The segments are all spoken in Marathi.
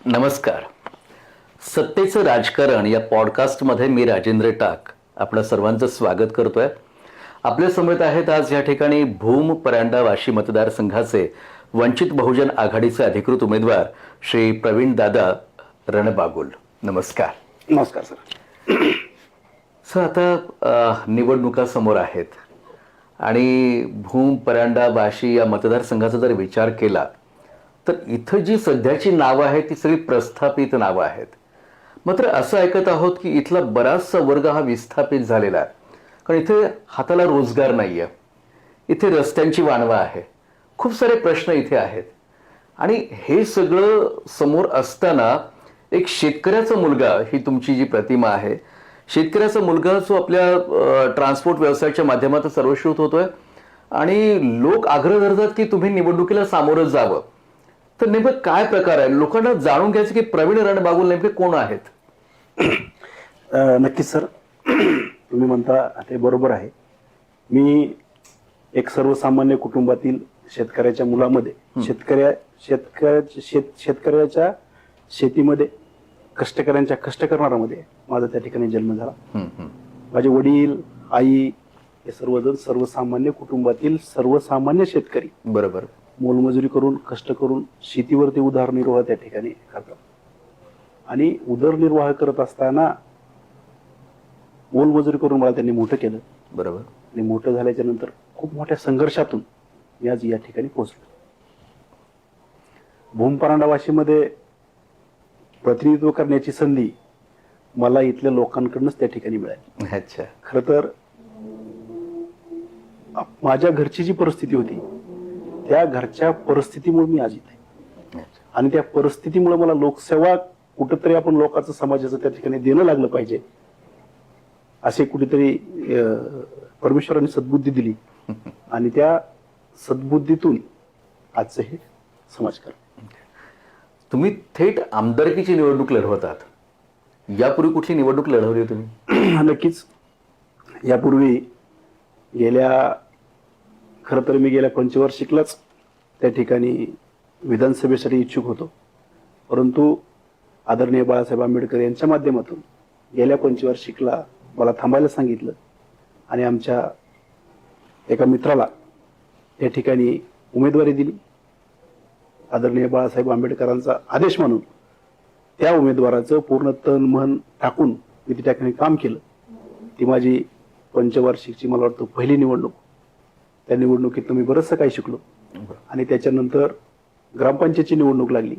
नमस्कार. सत्तेचं राजकारण या पॉडकास्टमध्ये मी राजेंद्र टाक आपल्या सर्वांचं स्वागत करतोय. आपल्या समवेत आहेत आज या ठिकाणी भूम परांडा वाशी मतदारसंघाचे वंचित बहुजन आघाडीचे अधिकृत उमेदवार श्री प्रवीण दादा रणबागुल. नमस्कार. नमस्कार सर. सर, आता निवडणुका समोर आहेत आणि भूम परांडा वाशी या मतदारसंघाचा जर विचार केला तर इथं जी सध्याची नावं आहेत ती सगळी प्रस्थापित नावं आहेत. मात्र असं ऐकत आहोत की इथला बराचसा वर्ग हा विस्थापित झालेला आहे, कारण इथे हाताला रोजगार नाही आहे, इथे रस्त्यांची वाणवा आहे, खूप सारे प्रश्न इथे आहेत. आणि हे सगळं समोर असताना एक शेतकऱ्याचा मुलगा, ही तुमची जी प्रतिमा आहे, शेतकऱ्याचा मुलगा जो आपल्या ट्रान्सपोर्ट व्यवसायाच्या माध्यमातून सर्वश्रुत होतोय आणि लोक आग्रह धरतात की तुम्ही निवडणुकीला सामोरं जावं. तर नेमकं काय प्रकार आहे? लोकांना जाणून घ्यायचं की प्रवीण रणबागुल नेमके कोण आहेत. नक्कीच सर, तुम्ही म्हणता ते बरोबर आहे. मी एक सर्वसामान्य कुटुंबातील शेतकऱ्याच्या मुलामध्ये शेतकऱ्याच्या शेतीमध्ये कष्टकऱ्यांच्या कष्ट करणाऱ्यामध्ये माझा त्या ठिकाणी जन्म झाला. माझे वडील, आई हे सर्वजण सर्वसामान्य कुटुंबातील सर्वसामान्य शेतकरी, बरोबर, मोलमजुरी करून कष्ट करून शेतीवरती उदरनिर्वाह त्या ठिकाणी करतात. आणि उदरनिर्वाह करत असताना मोलमजुरी करून मला त्यांनी मोठं केलं. बरोबर. आणि मोठं झाल्याच्या नंतर खूप मोठ्या संघर्षातून मी आज या ठिकाणी पोहोचलो. भूम परांडा वाशीमध्ये प्रतिनिधित्व करण्याची संधी मला इथल्या लोकांकडूनच त्या ठिकाणी मिळाली. अच्छा. खर तर माझ्या घरची जी परिस्थिती होती त्या घरच्या परिस्थितीमुळे मी आज इथे, आणि त्या परिस्थितीमुळे मला लोकसेवा कुठेतरी आपण लोकांचं समाजाचं त्या ठिकाणी देणं लागलं पाहिजे असे कुठेतरी परमेश्वराने सद्बुद्धी दिली. आणि त्या सद्बुद्धीतून आजचं हे समाजकारण. तुम्ही थेट आमदारकीची निवडणूक लढवतात. यापूर्वी कुठली निवडणूक लढवली तुम्ही? नक्कीच. यापूर्वी खरं तर मी गेल्या पंचवार्षिकलाच त्या ठिकाणी विधानसभेसाठी इच्छुक होतो, परंतु आदरणीय बाळासाहेब आंबेडकर यांच्या माध्यमातून गेल्या पंचवार्षिकला मला थांबायला सांगितलं आणि आमच्या एका मित्राला त्या ठिकाणी उमेदवारी दिली. आदरणीय बाळासाहेब आंबेडकरांचा आदेश म्हणून त्या उमेदवाराचं पूर्ण तन मन टाकून मी त्या ठिकाणी काम केलं. ती माझी पंचवार्षिकची मला वाटतं पहिली निवडणूक. त्या निवडणुकीत मी बरंचसं काही शिकलो. आणि त्याच्यानंतर ग्रामपंचायतची निवडणूक लागली.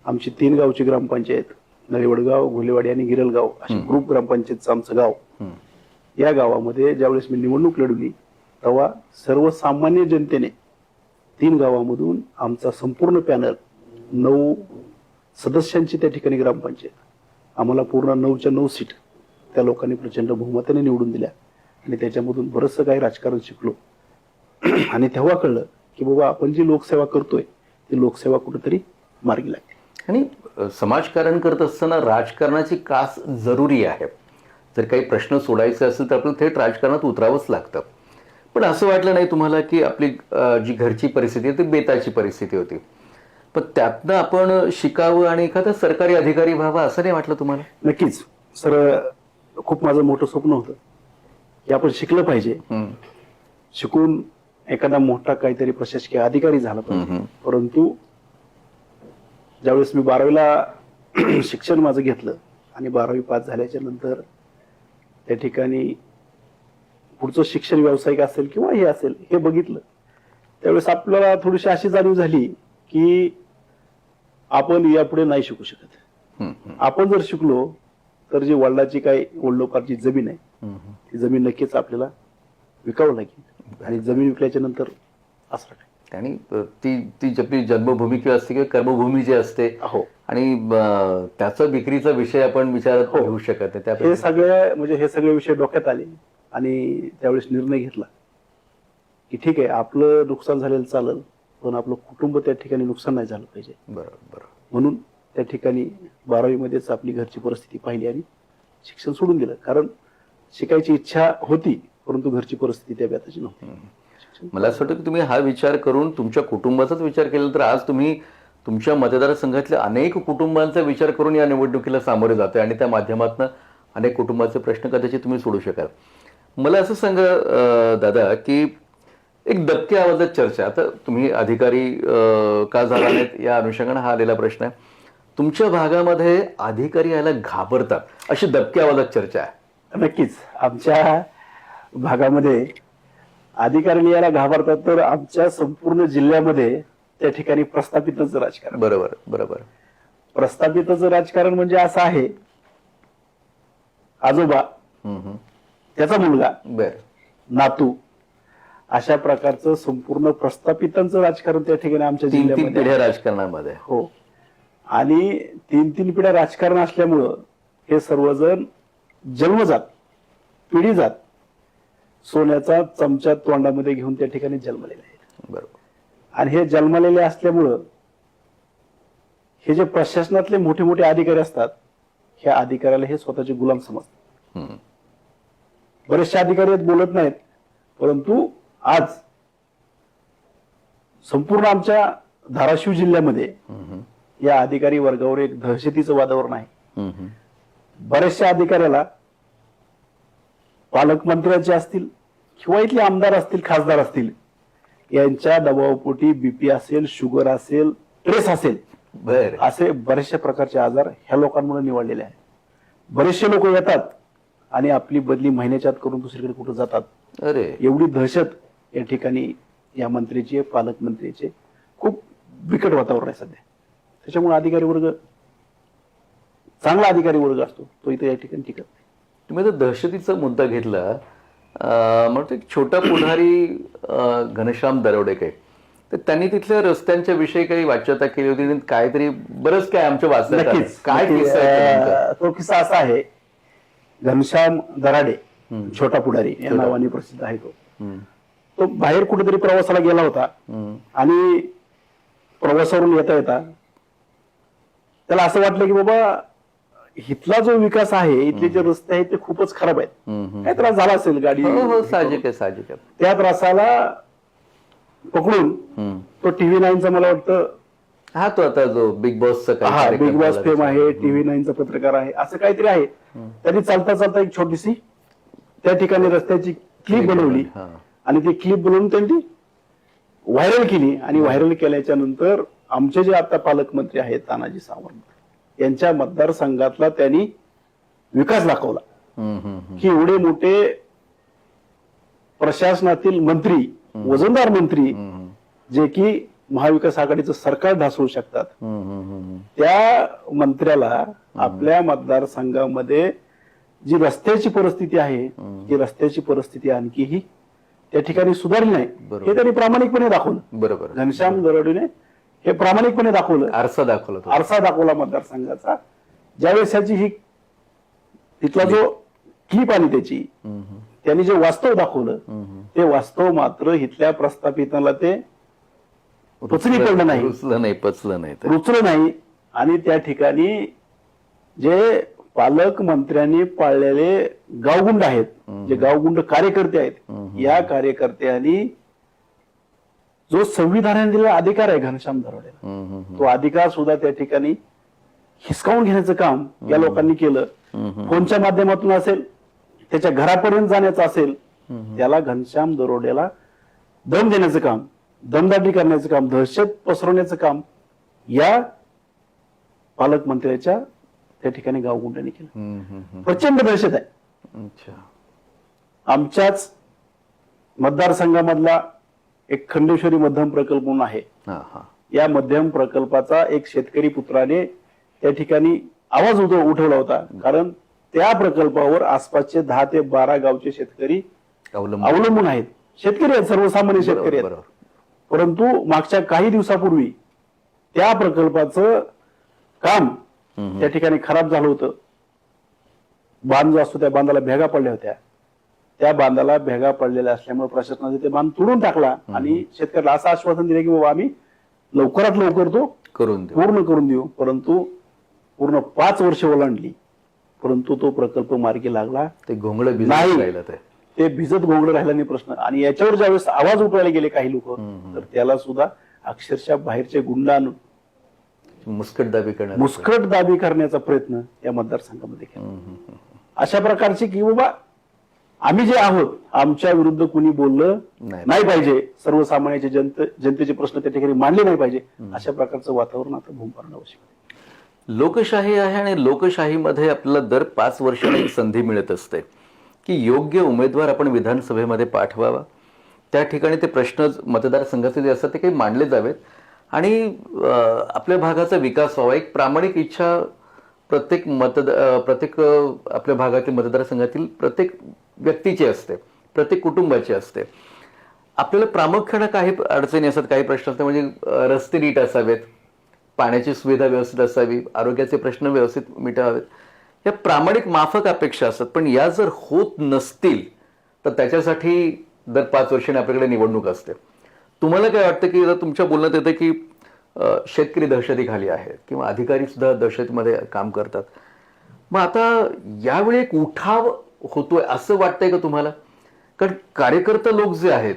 आमची 3 गावची ग्रामपंचायत, नळीवडगाव, घोलेवाडी आणि गिरलगाव अशी ग्रुप ग्रामपंचायतचं आमचं गाव. या गावामध्ये ज्यावेळेस मी निवडणूक लढवली तेव्हा सर्वसामान्य जनतेने 3 गावामधून आमचा संपूर्ण पॅनल 9 सदस्यांची त्या ठिकाणी ग्रामपंचायत, आम्हाला पूर्ण 9च्या 9 सीट त्या लोकांनी प्रचंड बहुमताने निवडून दिल्या. आणि त्याच्यामधून बरंचसं काही राजकारण शिकलो. आणि तेव्हा कळलं की बाबा आपण जी लोकसेवा करतोय ती लोकसेवा कुठेतरी मार्गी लागते. आणि समाजकारण करत असताना राजकारणाची कास जरुरी आहे. जर काही प्रश्न सोडायचे असेल तर आपल्याला थेट राजकारणात उतरावंच लागतं. पण असं वाटलं नाही तुम्हाला की आपली जी घरची परिस्थिती आहे ती बेताची परिस्थिती होती, पण त्यातनं आपण शिकावं आणि एखादा सरकारी अधिकारी व्हावा असं नाही वाटलं तुम्हाला? नक्कीच सर, खूप माझं मोठं स्वप्न होतं की आपण शिकलं पाहिजे, शिकून एखादा मोठा काहीतरी प्रशासकीय अधिकारी झाला पाहिजे. परंतु ज्यावेळेस मी 12वीला शिक्षण माझं घेतलं आणि 12वी पास झाल्याच्या नंतर त्या ठिकाणी पुढचं शिक्षण व्यावसायिक असेल किंवा हे असेल हे बघितलं, त्यावेळेस आपल्याला थोडीशी अशी जाणीव झाली की आपण यापुढे नाही शिकू शकत. आपण जर शिकलो तर जी वडिलाची काही वडिलोपार्जित जमीन आहे ती जमीन नक्कीच आपल्याला विकावं लागेल. आणि जमीन विकल्याच्या नंतर असं काय, आणि ती आपली जन्मभूमी किंवा असते किंवा कर्मभूमी जी असते, आणि त्याचा विक्रीचा विषय आपण विचारात घेऊ शकत नाही. हे सगळे विषय डोक्यात आले आणि त्यावेळेस निर्णय घेतला की ठीक आहे, आपलं नुकसान झालेलं चालेल, पण आपलं कुटुंब त्या ठिकाणी नुकसान नाही झालं पाहिजे. बरोबर. म्हणून त्या ठिकाणी 12वी मध्येच आपली घरची परिस्थिती पाहिली आणि शिक्षण सोडून दिलं. कारण शिकायची इच्छा होती परंतु घरची परिस्थिती त्या बेताची नव्हती. मला असं वाटतं की तुम्ही हा विचार करून तुमच्या कुटुंबाचाच विचार केला तर आज तुम्ही तुमच्या मतदारसंघातल्या अनेक कुटुंबांचा विचार करून या निवडणुकीला सामोरे जातोय आणि त्या माध्यमातून अनेक कुटुंबाचे प्रश्न कदाचित तुम्ही सोडू शकाल. मला असं सांगा दादा, की एक दबक्या आवाजात चर्चा, आता तुम्ही अधिकारी का झाला नाहीत या अनुषंगाने हा आलेला प्रश्न आहे. तुमच्या भागामध्ये अधिकारी यायला घाबरतात अशी दबक्या आवाजात चर्चा आहे. नक्कीच आमच्या भागामध्ये अधिकारी याला घाबरतात, तर आमच्या संपूर्ण जिल्ह्यामध्ये त्या ठिकाणी प्रस्थापितच राजकारण. बरोबर बरोबर. प्रस्थापितच राजकारण म्हणजे असं आहे, आजोबा, त्याचा मुलगा, बर, नातू, अशा प्रकारचं संपूर्ण प्रस्थापितांचं राजकारण त्या ठिकाणी आमच्या 3-3 जिल्ह्यामध्ये पिढ्या राजकारणामध्ये. हो. आणि 3-3 पिढ्या राजकारण असल्यामुळं हे सर्वजण जन्मजात, पिढीजात सोन्याचा चमचा तोंडामध्ये घेऊन त्या ठिकाणी जन्मलेले आहेत. बरोबर. आणि हे जन्मलेले असल्यामुळं हे जे प्रशासनातले मोठे मोठे अधिकारी असतात, ह्या अधिकाऱ्याला हे स्वतःचे गुलाम समजतात. बरेचसे अधिकारी आहेत, बोलत नाहीत, परंतु आज संपूर्ण आमच्या धाराशिव जिल्ह्यामध्ये या अधिकारी वर्गावर एक दहशतीचं वातावरण आहे. बऱ्याचशा अधिकाऱ्याला पालकमंत्र्याचे असतील किंवा इथले आमदार असतील, खासदार असतील, यांच्या दबावापोटी बीपी असेल, शुगर असेल, ट्रेस असेल, बर, असे बरेचशा प्रकारचे आजार ह्या लोकांमुळे निवडलेले आहेत. बरेचसे लोक येतात आणि आपली बदली महिन्याच्या आत करून दुसरीकडे कुठे जातात. अरे, एवढी दहशत या ठिकाणी या मंत्रीचे, पालकमंत्रीचे खूप बिकट वातावरण आहे सध्या. त्याच्यामुळे अधिकारी वर्ग, चांगला अधिकारी वर्ग असतो, तो इथे या ठिकाणी टिकत नाही. तुम्ही जर दहशतीचा मुद्दा घेतला, म्हणतो एक छोटा पुढारी घनश्याम दरोडेकर, तर त्यांनी तिथल्या रस्त्यांच्या विषयी काही वाच्यता केली होती, आणि काहीतरी बरंच काय आमच्या वाचण्यात आलं. नक्कीच. काय किस्सा आहे तो नेमका? तो किस्सा असा आहे, घनश्याम दराडे, छोटा पुढारी या नावाने प्रसिद्ध आहे तो. तो बाहेर कुठेतरी प्रवासाला गेला होता आणि प्रवासावरून येता येता त्याला असं वाटलं की बाबा इथला जो विकास आहे, इथले जे रस्ते आहेत ते खूपच खराब आहेत, काय त्रास झाला असेल गाडी, हो, साहजिक आहे, साहजिक आहे. त्या त्रासाला पकडून तो TV 9चा, मला वाटतं, हा तो आता जो बिग बॉसचा हा बिग बॉस फेम आहे, TV 9चा पत्रकार आहे, असं काहीतरी आहे. त्यांनी चालता चालता एक छोटीशी त्या ठिकाणी रस्त्याची क्लिप बनवली आणि ती क्लिप बनवून त्यांनी व्हायरल केली. आणि व्हायरल केल्याच्या नंतर आमचे जे आता पालकमंत्री आहेत तानाजी सावंत, यांच्या मतदारसंघातला त्यांनी विकास दाखवला की एवढे मोठे प्रशासनातील मंत्री, वजनदार मंत्री, जे की महाविकास आघाडीचं सरकार ढासळू शकतात, त्या मंत्र्याला आपल्या मतदारसंघामध्ये जी रस्त्याची परिस्थिती आहे, ती रस्त्याची परिस्थिती आणखीही त्या ठिकाणी सुधारली नाही, हे त्यांनी प्रामाणिकपणे दाखवलं. बरोबर. घनश्याम दरोडेने हे प्रामाणिकपणे दाखवलं, आरसा दाखवला तो. आरसा दाखवला मतदारसंघाचा. ज्यावेळेस ह्याची ही तिथला जो क्लिप आली त्याची, त्यांनी जे वास्तव दाखवलं, ते वास्तव मात्र इथल्या प्रस्थापितांना ते पचनी पडलं नाही, पचलं नाही. रुचलं नाही. आणि त्या ठिकाणी जे पालकमंत्र्यांनी पाळलेले गावगुंड आहेत, जे गावगुंड कार्यकर्ते आहेत, या कार्यकर्त्यांनी जो संविधानाने दिलेला अधिकार आहे घनश्याम दरोडेला, तो अधिकार सुद्धा त्या ठिकाणी हिसकावून घेण्याचं काम या लोकांनी केलं. फोनच्या माध्यमातून असेल, त्याच्या घरापर्यंत जाण्याचं असेल, त्याला घनश्याम दरोडेला दम देण्याचं काम, दमदाटी करण्याचं काम, दहशत पसरवण्याचं काम या पालकमंत्र्याच्या त्या ठिकाणी गावगुंडांनी केलं. प्रचंड दहशत आहे. आमच्याच मतदारसंघामधला एक खंडेश्वरी मध्यम प्रकल्प म्हणून आहे. या मध्यम प्रकल्पाचा एक शेतकरी पुत्राने त्या ठिकाणी आवाज उठवला होता, कारण त्या प्रकल्पावर आसपासचे 10 ते 12 गावचे शेतकरी अवलंबून आहेत. शेतकरी आहेत, सर्वसामान्य शेतकरी आहेत. परंतु मागच्या काही दिवसापूर्वी त्या प्रकल्पाचं काम त्या ठिकाणी खराब झालं होतं. बांध जो असतो, त्या बांधाला भेगा पडल्या होत्या. त्या बांधाला भेगा पडलेल्या असल्यामुळे प्रशासनाने ते बांध तोडून टाकला आणि शेतकऱ्याला असं आश्वासन दिलं की बाबा आम्ही लवकरात लवकर तो पूर्ण करून देऊ. परंतु पूर्ण 5 वर्ष ओलांडली, परंतु तो प्रकल्प मार्गी लागला ते घोंगडं नाही. ते भिजत घोंगडं राहिला नाही प्रश्न. आणि याच्यावर ज्यावेळेस आवाज उठवायला गेले काही लोक, तर त्याला सुद्धा अक्षरशः बाहेरचे गुंड आणून मुस्कटदाबी करणार मुस्कटदाबी करण्याचा प्रयत्न या मतदारसंघामध्ये केला. अशा प्रकारची की बाबा आम्ही जे आहोत आमच्या विरुद्ध कुणी बोललं नाही पाहिजे, सर्वसामान्याचे जनतेचे प्रश्न त्या ठिकाणी मांडले नाही पाहिजे, अशा प्रकारचं वातावरण आता भूमपारण आवश्यक आहे. लोकशाही आहे आणि लोकशाहीमध्ये आपल्याला दर 5 वर्षांनी एक संधी मिळत असते की योग्य उमेदवार आपण विधानसभेमध्ये पाठवावा, त्या ठिकाणी ते प्रश्न मतदारसंघाचे जे असतात ते काही मांडले जावेत आणि आपल्या भागाचा विकास व्हावा. एक प्रामाणिक इच्छा प्रत्येक आपल्या भागातील मतदारसंघातील प्रत्येक व्यक्तीची असते, प्रत्येक कुटुंबाची असते. आपल्याला प्रामुख्यानं काही अडचणी असतात, काही प्रश्न असतात, म्हणजे रस्ते नीट असावेत, पाण्याची सुविधा व्यवस्थित असावी, आरोग्याचे प्रश्न व्यवस्थित मिटावेत, या प्रामाणिक माफक अपेक्षा असतात. पण या जर होत नसतील तर त्याच्यासाठी दर 5 वर्षांनी आपल्याकडे निवडणूक असते. तुम्हाला काय वाटतं की तुमच्या बोलण्यात येतं की शेतकरी दहशतीखाली आहेत किंवा अधिकारी सुद्धा दहशतीमध्ये काम करतात, मग आता यावेळी एक उठाव होतोय असं वाटतंय का तुम्हाला? कारण कार्यकर्ता लोक जे आहेत,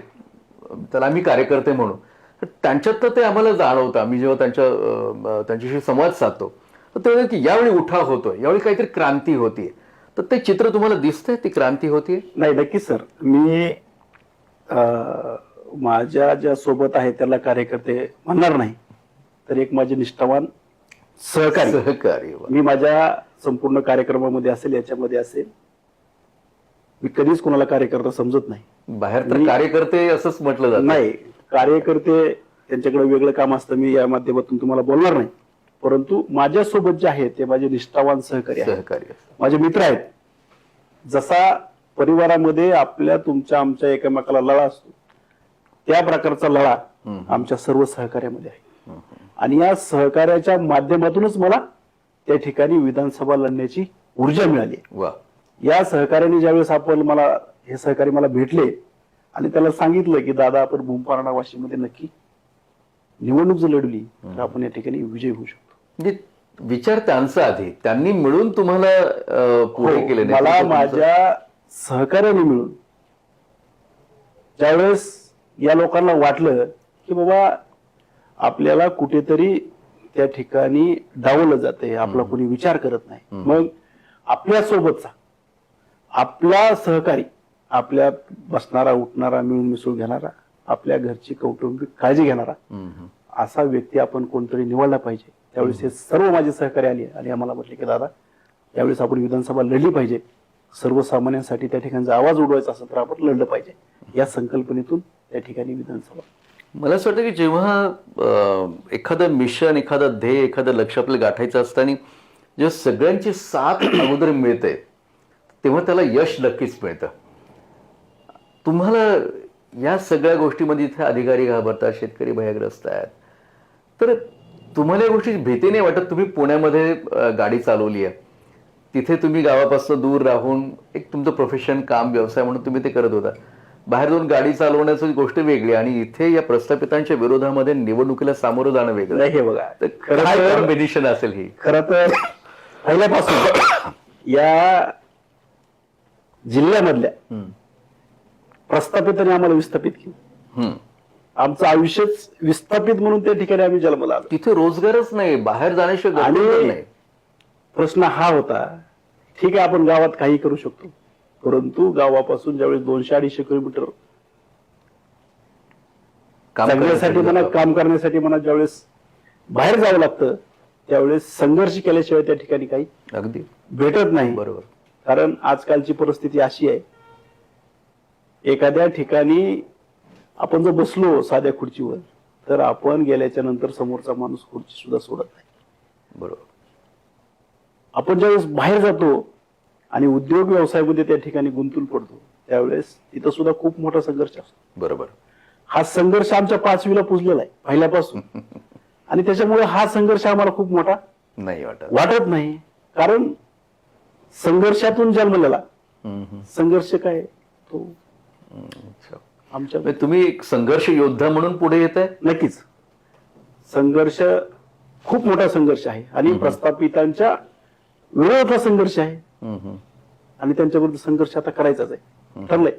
त्याला आम्ही कार्यकर्ते म्हणू, तर त्यांच्यात तर ते आम्हाला जाणवतं. आम्ही जेव्हा त्यांच्याशी संवाद साधतो तर ते की यावेळी उठाव होतोय, यावेळी काहीतरी क्रांती होतीये, तर ते चित्र तुम्हाला दिसतंय, ती क्रांती होतीये? नाही, नक्कीच सर. मी माझ्या ज्या सोबत आहे त्याला कार्यकर्ते म्हणणार नाही, तर एक माझे निष्ठावान सहकारी मी माझ्या संपूर्ण कार्यक्रमामध्ये असेल, याच्यामध्ये असेल, मी कधीच कोणाला कार्यकर्ता समजत नाही. बाहेर तर कार्यकर्ते असंच म्हटलं जातं. नाही, कार्यकर्ते त्यांच्याकडे वेगळं काम असतं, मी या माध्यमातून तुम्हाला बोलणार नाही. परंतु माझ्यासोबत जे आहेत ते माझे निष्ठावान सहकारी माझे मित्र आहेत. जसा परिवारामध्ये आपल्या तुमच्या आमच्या एकमेकाला लढा असतो, त्या प्रकारचा लढा आमच्या सर्व सहकार्यामध्ये आहे. आणि या सहकार्याच्या माध्यमातूनच मला त्या ठिकाणी विधानसभा लढण्याची ऊर्जा मिळाली. या सहकार्याने ज्यावेळेस हे सहकारी मला भेटले आणि त्याला सांगितलं की दादा, आपण भूमपारणा वाशीमध्ये नक्की निवडणूक जर लढली तर आपण या ठिकाणी विजयी होऊ शकतो. म्हणजे विचार त्यांचा आधी त्यांनी मिळून तुम्हाला पुढे केले? मला माझ्या सहकार्याने मिळून ज्यावेळेस या लोकांना वाटलं की बाबा आपल्याला कुठेतरी त्या ठिकाणी डावलं जाते, आपला कोणी विचार करत नाही, मग आपल्या सोबतचा आपला सहकारी, आपल्या बसणारा उठणारा मिळून मिसळून घेणारा, आपल्या घरची कौटुंबिक काळजी घेणारा असा व्यक्ती आपण कोणतरी निवडला पाहिजे. त्यावेळेस हे सर्व माझे सहकारी आले आणि आम्हाला म्हटले की दादा, यावेळेस आपण विधानसभा लढली पाहिजे, सर्वसामान्यांसाठी त्या ठिकाणचा आवाज उडवायचा असेल तर आपण लढलं पाहिजे. या संकल्पनेतून त्या ठिकाणी विधानसभा. मला असं वाटतं की जेव्हा एखादं मिशन, एखादं ध्येय, एखादं लक्ष आपल्याला गाठायचं असतं आणि जेव्हा सगळ्यांची साथ अगोदर मिळते तेव्हा त्याला यश नक्कीच मिळतं. तुम्हाला या सगळ्या गोष्टीमध्ये इथे अधिकारी घाबरतात, शेतकरी भयग्रस्त आहेत, तर तुम्हाला या गोष्टीची भीती नाही वाटत? तुम्ही पुण्यामध्ये गाडी चालवली आहे, तिथे तुम्ही गावापासून दूर राहून एक तुमचं प्रोफेशन, काम, व्यवसाय म्हणून तुम्ही ते करत होता. बाहेर जाऊन गाडी चालवण्याची गोष्ट वेगळी आणि इथे या प्रस्थापितांच्या विरोधामध्ये निवडणुकीला सामोरं जाणं वेगळं. हे बघा, काय कॉम्बिनेशन असेल ही? खरं तर पहिल्यापासून या जिल्ह्यामधल्या प्रस्थापितांनी आम्हाला विस्थापित केलं. आमचं आयुष्यच विस्थापित म्हणून त्या ठिकाणी आम्ही जन्माला आलो. तिथे रोजगारच नाही, बाहेर जाण्याशिवाय नाही. प्रश्न हा होता, ठीक आहे आपण गावात काही करू शकतो, परंतु गावापासून ज्यावेळेस 200-250 किलोमीटर जगण्यासाठी म्हणा, काम करण्यासाठी म्हणा, ज्यावेळेस बाहेर जावं लागतं त्यावेळेस संघर्ष केल्याशिवाय त्या ठिकाणी काही अगदी भेटत नाही. बरोबर. कारण आजकालची परिस्थिती अशी आहे, एखाद्या ठिकाणी आपण जर बसलो साध्या खुर्चीवर तर आपण गेल्याच्या नंतर समोरचा माणूस खुर्ची सुद्धा सोडत नाही. बरोबर. आपण ज्यावेळेस बाहेर जातो आणि उद्योग व्यवसायामध्ये त्या ठिकाणी गुंतून पडतो त्यावेळेस तिथं सुद्धा खूप मोठा संघर्ष असतो. बरोबर. हा संघर्ष आमच्या 5वीला पुजलेला आहे पहिल्यापासून आणि त्याच्यामुळे हा संघर्ष आम्हाला खूप मोठा नाही वाटत नाही. कारण संघर्षातून जन्मलेला संघर्ष काय तो आमच्या. तुम्ही एक संघर्ष योद्धा म्हणून पुढे येत आहे? नक्कीच. संघर्ष खूप मोठा संघर्ष आहे आणि प्रस्थापितांच्या विरोधातला संघर्ष आहे आणि त्यांच्याबरोबर संघर्ष आता करायचाच आहे, ठरलंय.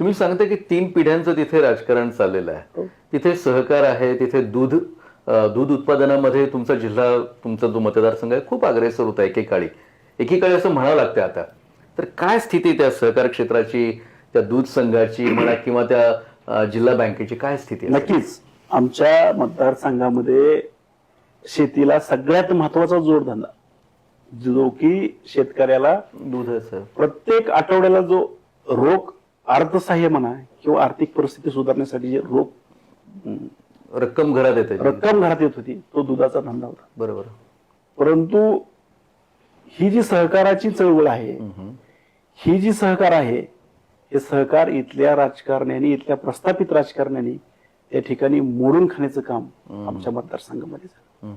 तुम्ही सांगता की 3 पिढ्यांचं तिथे राजकारण चाललेलं आहे, तिथे सहकार आहे, तिथे दूध दूध उत्पादनामध्ये तुमचा जिल्हा, तुमचा जो मतदारसंघ आहे खूप अग्रेसर होता एकेकाळी असं म्हणावं लागतं आता. तर काय स्थिती त्या सहकार क्षेत्राची, त्या दूध संघाची म्हणा किंवा त्या जिल्हा बँकेची काय स्थिती आहे? नक्कीच आमच्या मतदारसंघामध्ये शेतीला सगळ्यात महत्वाचा जोडधंदा, जो की शेतकऱ्याला दुधाचं प्रत्येक आठवड्याला जो रोख अर्थसहाय्य म्हणा किंवा आर्थिक परिस्थिती सुधारण्यासाठी जे रोख रक्कम घरात येते. रक्कम घरात येत होती, तो दुधाचा धंदा होता. बरोबर. परंतु ही जी सहकाराची चळवळ आहे, ही जी सहकार आहे, हे सहकार इथल्या राजकारण्यांनी, इथल्या प्रस्थापित राजकारण्यांनी त्या ठिकाणी मोडून खाण्याचं काम आमच्या मतदारसंघामध्ये झालं.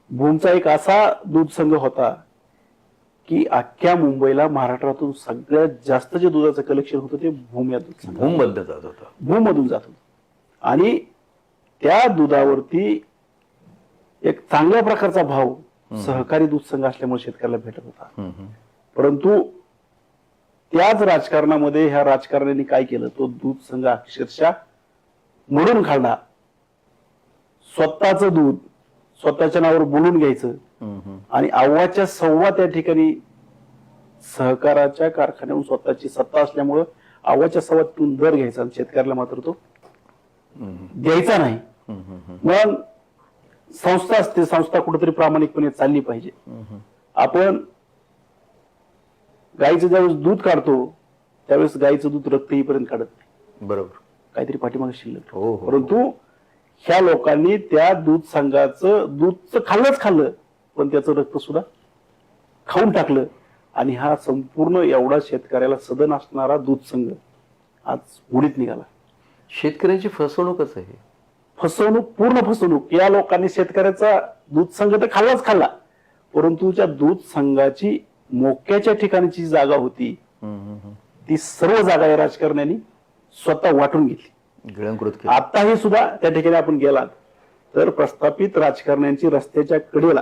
भूमचा एक असा दूध संघ होता की अख्ख्या मुंबईला, महाराष्ट्रातून सगळ्यात जास्त जे दुधाचं कलेक्शन होतं ते भूम या दूध संघ भूम बद्दल जात होता. भूममधून जात होतं. आणि त्या दुधावरती एक चांगल्या प्रकारचा भाव सहकारी दूध संघ असल्यामुळे शेतकऱ्याला भेटत होता. परंतु त्याच राजकारणामध्ये ह्या राजकारण्यांनी काय केलं, तो दूध संघ अक्षरशः मोडून काढला. स्वतःचं दूध स्वतःच्या नावावर बोलून घ्यायचं आणि अव्वाच्या सव्वा त्या ठिकाणी सहकाराच्या कारखान्यावरून स्वतःची सत्ता असल्यामुळं अव्वाच्या सव्वातून दर घ्यायचा आणि शेतकऱ्याला मात्र तो द्यायचा नाही. मग संस्था असते, संस्था कुठेतरी प्रामाणिकपणे चालली पाहिजे. आपण गाईचं ज्यावेळेस दूध काढतो त्यावेळेस गाईचं दूध रक्त येईपर्यंत काढत नाही. बरोबर. काहीतरी पाठीमागे शिल्लक. हो. परंतु ह्या लोकांनी त्या दूध संघाचं दूधचं खाल्लं, पण त्याचं रक्त सुद्धा खाऊन टाकलं. आणि हा संपूर्ण एवढा शेतकऱ्याला सदन असणारा दूध संघ आज बुडीत निघाला. शेतकऱ्यांची फसवणूकच आहे. फसवणूक, पूर्ण फसवणूक. या लोकांनी शेतकऱ्याचा दूध संघ तर खाल्लाच, परंतु त्या दूध संघाची मोक्याच्या ठिकाणची जागा होती, ती सर्व जागा या राजकारण्यांनी स्वतः वाटून घेतली. गिळंकृत केलं. आताही सुद्धा त्या ठिकाणी आपण गेलात तर प्रस्थापित राजकारण्यांची रस्त्याच्या कडेला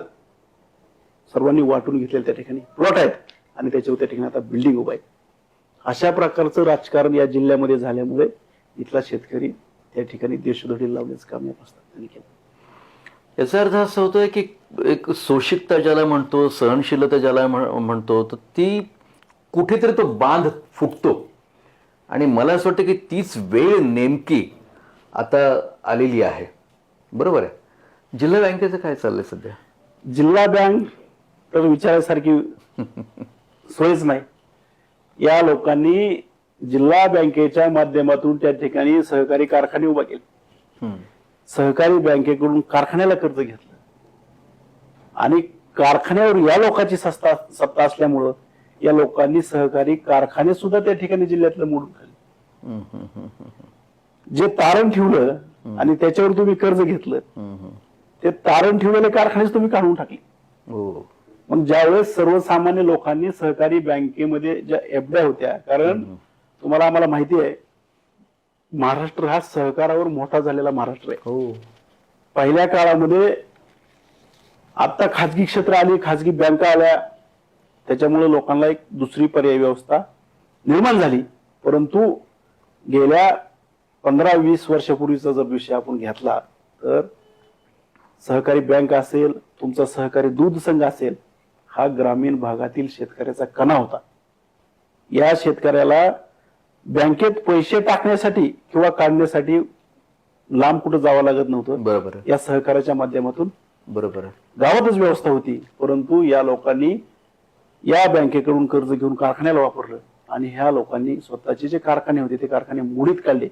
सर्वांनी वाटून घेतलेले त्या ठिकाणी प्लॉट आहेत आणि त्याच्यावर त्या ठिकाणी आता बिल्डिंग उभा आहे. अशा प्रकारचं राजकारण या जिल्ह्यामध्ये झाल्यामुळे इथला शेतकरी त्या ठिकाणी देशोधडी लावण्याचं काम या प्रस्तावाने केलं. याचा अर्थ असा होतोय की एक सोशिकता ज्याला म्हणतो, सहनशीलता ज्याला म्हणतो, तर ती कुठेतरी तो बांध फुटतो. आणि मला असं वाटतं की तीच वेळ नेमकी आता आलेली आहे. बरोबर आहे. जिल्हा बँकेचं काय चाललंय सध्या? जिल्हा बँक तर विचारायसारखी सोयच नाही. या लोकांनी जिल्हा बँकेच्या माध्यमातून त्या ठिकाणी सहकारी कारखाने उभा केले. सहकारी बँकेकडून कारखान्याला कर्ज घेतलं आणि कारखान्यावर या लोकांची सत्ता असल्यामुळं या लोकांनी सहकारी कारखाने सुद्धा त्या ठिकाणी जिल्ह्यातलं मोडून खाल्ले. जे तारण ठेवलं आणि त्याच्यावर तुम्ही कर्ज घेतलं, ते तारण ठेवलेले कारखानेच तुम्ही काढून टाकले. मग ज्यावेळेस सर्वसामान्य लोकांनी सहकारी बँकेमध्ये ज्या एफड्या होत्या, कारण तुम्हाला आम्हाला माहिती आहे महाराष्ट्र हा सहकारावर मोठा झालेला महाराष्ट्र आहे. पहिल्या काळामध्ये आता खाजगी क्षेत्र आली, खाजगी बँका आल्या, त्याच्यामुळे लोकांना एक दुसरी पर्यायी व्यवस्था निर्माण झाली. परंतु गेल्या 15-20 वर्षापूर्वीचा जर विषय आपण घेतला तर सहकारी बँक असेल, तुमचा सहकारी दूध संघ असेल, हा ग्रामीण भागातील शेतकऱ्याचा कणा होता. या शेतकऱ्याला बँकेत पैसे टाकण्यासाठी किंवा काढण्यासाठी लांब कुठं जावं लागत नव्हतं. बरोबर. या सहकार्याच्या माध्यमातून बरोबर गावातच व्यवस्था होती. परंतु या लोकांनी या बँकेकडून कर्ज घेऊन कारखान्याला वापरलं आणि ह्या लोकांनी स्वतःचे जे कारखाने होते ते कारखाने मुडीत काढले.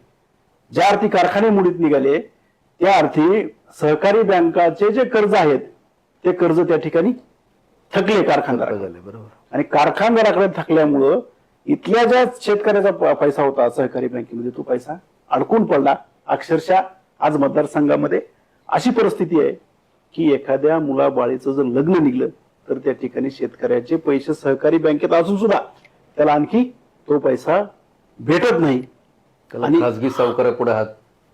ज्या अर्थी कारखाने मुडीत निघाले त्या अर्थी सहकारी बँकाचे जे कर्ज आहेत ते कर्ज त्या ठिकाणी थकले कारखानदार झाले. बरोबर. आणि कारखानदाराकडे थकल्यामुळं इथल्या ज्या शेतकऱ्याचा पैसा होता सहकारी बँकेमध्ये तो पैसा अडकून पडला. अक्षरशः आज मतदारसंघामध्ये अशी परिस्थिती आहे की एखाद्या मुलाबाळीचं जर लग्न निघलं तर त्या ठिकाणी शेतकऱ्याचे पैसे सहकारी बँकेत असून सुद्धा त्याला आणखी तो पैसा भेटत नाही. आणि खाजगी सावकारा पुढे हात,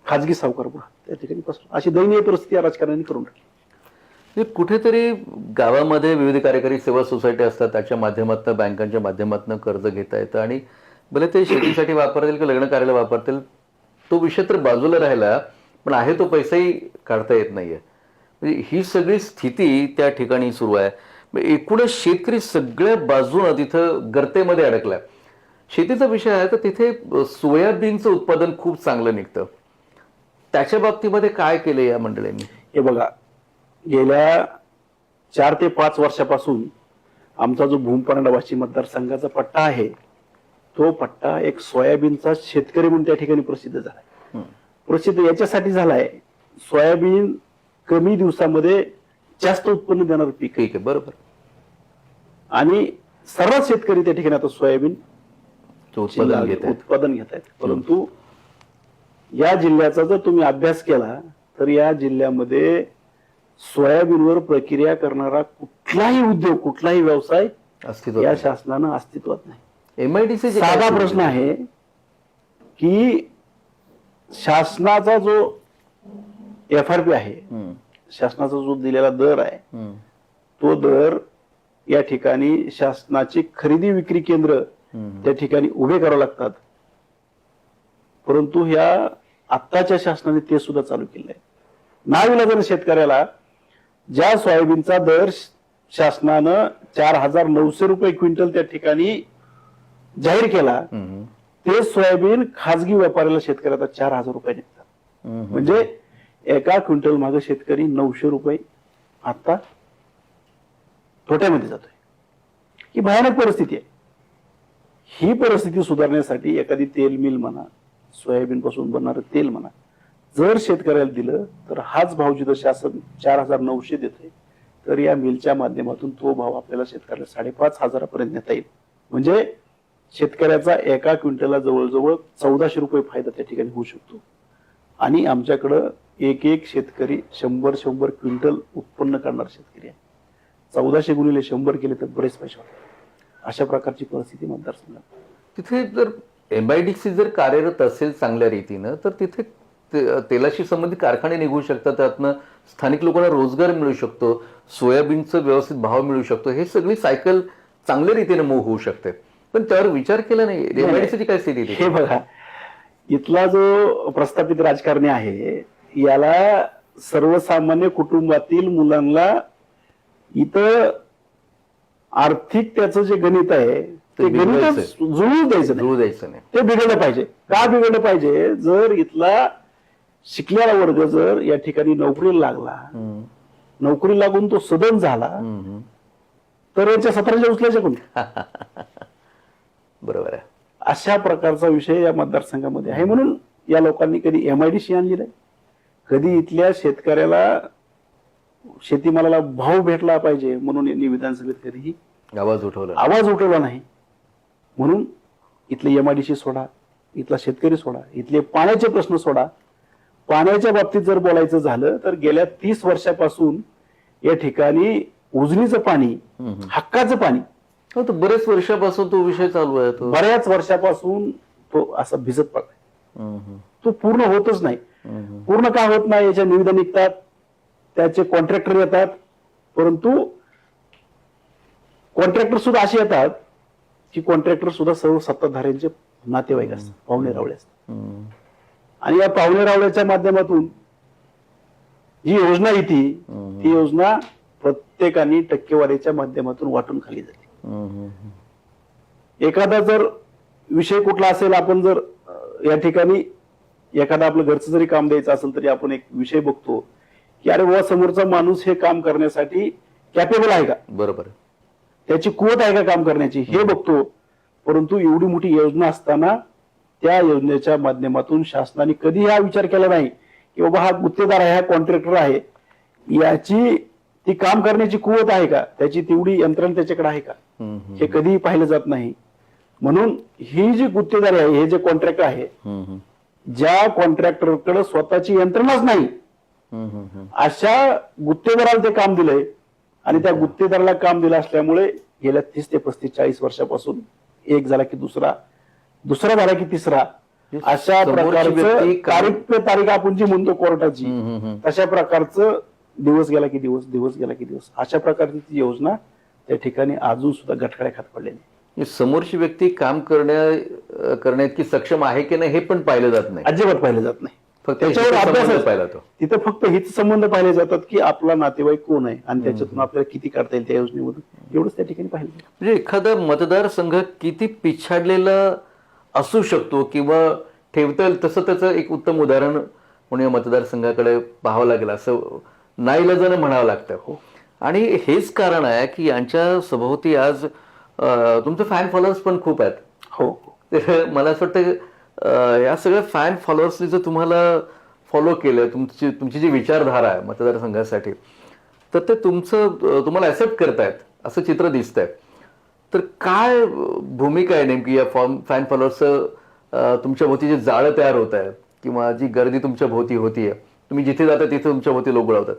खाजगी सावकार पुढे त्या ठिकाणी पसरतो. अशी दयनीय परिस्थिती या राजकारण्यांनी करून टाकली. कुठेतरी गावामध्ये विविध कार्यकारी सेवा सोसायटी असतात, त्याच्या माध्यमातून, बँकांच्या माध्यमातून कर्ज घेता येतं आणि भले ते शेतीसाठी वापरतील किंवा लग्न कार्याला वापरतील, तो विषय तर बाजूला राहिला, पण आहे तो पैसाही काढता येत नाहीये. म्हणजे ही सगळी स्थिती त्या ठिकाणी सुरू आहे. म्हणजे एकूणच शेतकरी सगळ्या बाजूनं तिथं गर्तेमध्ये अडकलाय. शेतीचा विषय आहे तर तिथे सोयाबीनचं उत्पादन खूप चांगलं निघतं. त्याच्या बाबतीमध्ये काय केलं या मंडळींनी? हे बघा, गेल्या 4 ते 5 वर्षापासून आमचा जो भूमपरांडा वाशिम मतदारसंघाचा पट्टा आहे, तो पट्टा एक सोयाबीनचा शेतकरी म्हणून त्या ठिकाणी प्रसिद्ध झालाय. प्रसिद्ध याच्यासाठी झालाय, सोयाबीन कमी दिवसामध्ये जास्त उत्पन्न देणारं पीक आहे. ठीक आहे, बरोबर. आणि सर्व शेतकरी त्या ठिकाणी आता सोयाबीन उत्पादन घेत आहेत. उत्पादन घेत आहेत. परंतु या जिल्ह्याचा जर तुम्ही अभ्यास केला तर या जिल्ह्यामध्ये सोयाबीनवर प्रक्रिया करणारा कुठलाही उद्योग, कुठलाही व्यवसाय अस्तित्वात या नाही. शासनानं अस्तित्वात नाही. MIDC चे काय साधा सुरू प्रश्न आहे? आहे की शासनाचा जो FRP आहे, हम्म, शासनाचा जो दिलेला दर आहे, हम्म, तो दर या ठिकाणी शासनाची खरेदी विक्री केंद्र हम्म. त्या ठिकाणी उभे करावे लागतात. परंतु ह्या आत्ताच्या शासनाने ते सुद्धा चालू केलं आहे. नाविलाजाने शेतकऱ्याला ज्या सोयाबीनचा दर शासनानं 4,900 रुपये क्विंटल त्या ठिकाणी जाहीर केला, हम्म, ते सोयाबीन खाजगी व्यापाऱ्याला शेतकऱ्याला 4,000 रुपये निघतात. हम्म. म्हणजे एका क्विंटल मागे शेतकरी 900 रुपये आता तोट्यामध्ये जातोय. ही भयानक परिस्थिती आहे. ही परिस्थिती सुधारण्यासाठी एखादी तेल मिल म्हणा, सोयाबीन पासून बनणारं तेल म्हणा, जर शेतकऱ्याला दिलं तर हाच भाव जिथं शासन 4,900 देते, तर या मिलच्या माध्यमातून तो भाव आपल्याला शेतकऱ्याला 5,500 पर्यंत नेता येईल. म्हणजे शेतकऱ्याचा एका क्विंटलला जवळजवळ 1,400 रुपये फायदा त्या ठिकाणी होऊ शकतो. आणि आमच्याकडं एक शेतकरी 100 क्विंटल उत्पन्न करणारा शेतकरी आहे. 1,400 गुणिले 100 केले तर बरेच पैसे होतात. अशा प्रकारची परिस्थिती मतदारसंघात. तिथे जर MIDC जर कार्यरत असेल चांगल्या रीतीनं तर तिथे तेलाशी संबंधित कारखाने निघू शकतात. त्यातनं स्थानिक लोकांना रोजगार मिळू शकतो, सोयाबीनचं व्यवस्थित भाव मिळू शकतो. हे सगळी सायकल चांगल्या रीतीने मूव्ह होऊ शकते. पण त्यावर विचार केला नाही. MIDC ची काय स्थिती आहे? हे बघा, इथला जो प्रस्थापित राजकारणी आहे, याला सर्वसामान्य कुटुंबातील मुलांना इथं आर्थिक त्याचं जे गणित आहे ते गणित जुळू द्यायचं नाही. जुळू द्यायचं नाही. ते बिघडलं पाहिजे. का बिघडलं पाहिजे? जर इथला शिकलेला वर्ग जर या ठिकाणी नोकरीला लागला, हम्म, नोकरी लागून तो सदन झाला, हम्म. तर याच्या 17 उचलायचे कोण? बरोबर आहे. अशा प्रकारचा विषय या मतदारसंघामध्ये आहे. म्हणून या लोकांनी कधी MIDC आणली नाही, कधी इथल्या शेतकऱ्याला शेतीमालाला भाव भेटला पाहिजे म्हणून यांनी विधानसभेत कधीही आवाज उठवला. आवाज उठवला नाही. म्हणून इथले MIDC सोडा, इथला शेतकरी सोडा, इथले पाण्याचे प्रश्न सोडा. पाण्याच्या बाबतीत जर बोलायचं झालं तर गेल्या 30 वर्षापासून या ठिकाणी उजनीचं पाणी, हक्काचं पाणी, हो, तर बरेच वर्षापासून तो विषय चालू आहे. तो बऱ्याच वर्षापासून तो असा भिजत पडलाय. हम्म, तो पूर्ण होतच नाही. हम्म. पूर्ण का होत नाही? याच्या निविदा निघतात, त्याचे कॉन्ट्रॅक्टर येतात, परंतु कॉन्ट्रॅक्टर सुद्धा असे येतात की कॉन्ट्रॅक्टर सुद्धा सर्व सत्ताधाऱ्यांचे नातेवाईक असतात, पाहुणे रावळे असतात. हम्म. आणि या पाहुणे रावळ्याच्या माध्यमातून जी योजना येते, ती योजना प्रत्येकाने टक्केवारीच्या माध्यमातून वाटून खाली जाते. हम्म. एखादा जर विषय कुठला असेल, आपण जर या ठिकाणी एखादा आपलं घरचं जरी काम द्यायचं असेल तरी आपण एक विषय बघतो की अरे बाबा, समोरचा माणूस हे काम करण्यासाठी कॅपेबल आहे का, बरोबर आहे. त्याची कुवत आहे का काम करण्याची, हे बघतो. परंतु एवढी मोठी योजना असताना त्या योजनेच्या माध्यमातून शासनाने कधी हा विचार केला नाही की बाबा हा गुत्तेदार आहे, हा कॉन्ट्रॅक्टर आहे, याची ती काम करण्याची कुवत आहे का, त्याची तेवढी यंत्रणा त्याच्याकडे आहे का, हम्म, हे कधीही पाहिलं जात नाही. म्हणून ही जी गुत्तेदारी आहे, हे जे कॉन्ट्रॅक्टर आहे, हम्म, ज्या कॉन्ट्रॅक्टरकडे स्वतःची यंत्रणाच नाही, हम्म. अशा गुत्तेदाराला ते काम दिलंय. आणि त्या गुत्तेदाराला काम दिलं असल्यामुळे गेल्या 30 ते 35 40 वर्षापासून एक झाला की दुसरा, दुसरा झाला की तिसरा, अशा समोरची व्यक्ती प्रकारचं तारीख पे तारीख आपण जी म्हणतो कोर्टाची, तशा प्रकारचं दिवस गेला की दिवस, दिवस गेला की दिवस, अशा प्रकारची ती योजना त्या ठिकाणी अजून सुद्धा गटकड्या खात पडलेली. समोरची व्यक्ती काम करण्यात की सक्षम आहे की नाही हे पण पाहिलं जात नाही. अजिबात पाहिलं जात नाही. फक्त त्याच्यावर हितसंबंध अभ्यास पाहिला तो. तिथं फक्त हित संबंध पाहिले जातात की आपला नातेवाईक कोण आहे आणि त्याच्यातून आपल्याला किती काढता येईल त्या योजनेमधून एवढंच त्या ठिकाणी पाहिलं जातं. म्हणजे एखादा मतदारसंघ किती पिछाडलेला असू शकतो किंवा ठेवता येईल तसं त्याचं एक उत्तम उदाहरण म्हणून या मतदारसंघाकडे पाहावं लागेल असं नाईलाजानं म्हणावं लागतं. आणि हेच कारण आहे की यांच्या सभोवती आज तुमचे फॅन फॉलोअर्स पण खूप आहेत. हो तर मला असं वाटतं या सगळ्या फॅन फॉलोअर्सनी जर तुम्हाला फॉलो केलं, तुमची जी विचारधारा आहे मतदारसंघासाठी, तर ते तुम्हाला ऍक्सेप्ट करतायत असं चित्र दिसतंय. तर काय भूमिका आहे नेमकी या फॅन फॉलोअर्सचं तुमच्या भोवती जे जाळं तयार होत आहे किंवा जी गर्दी तुमच्या भोवती होतीये, तुम्ही जिथे जाता तिथे तुमच्या भोवती लोक गोळवतात,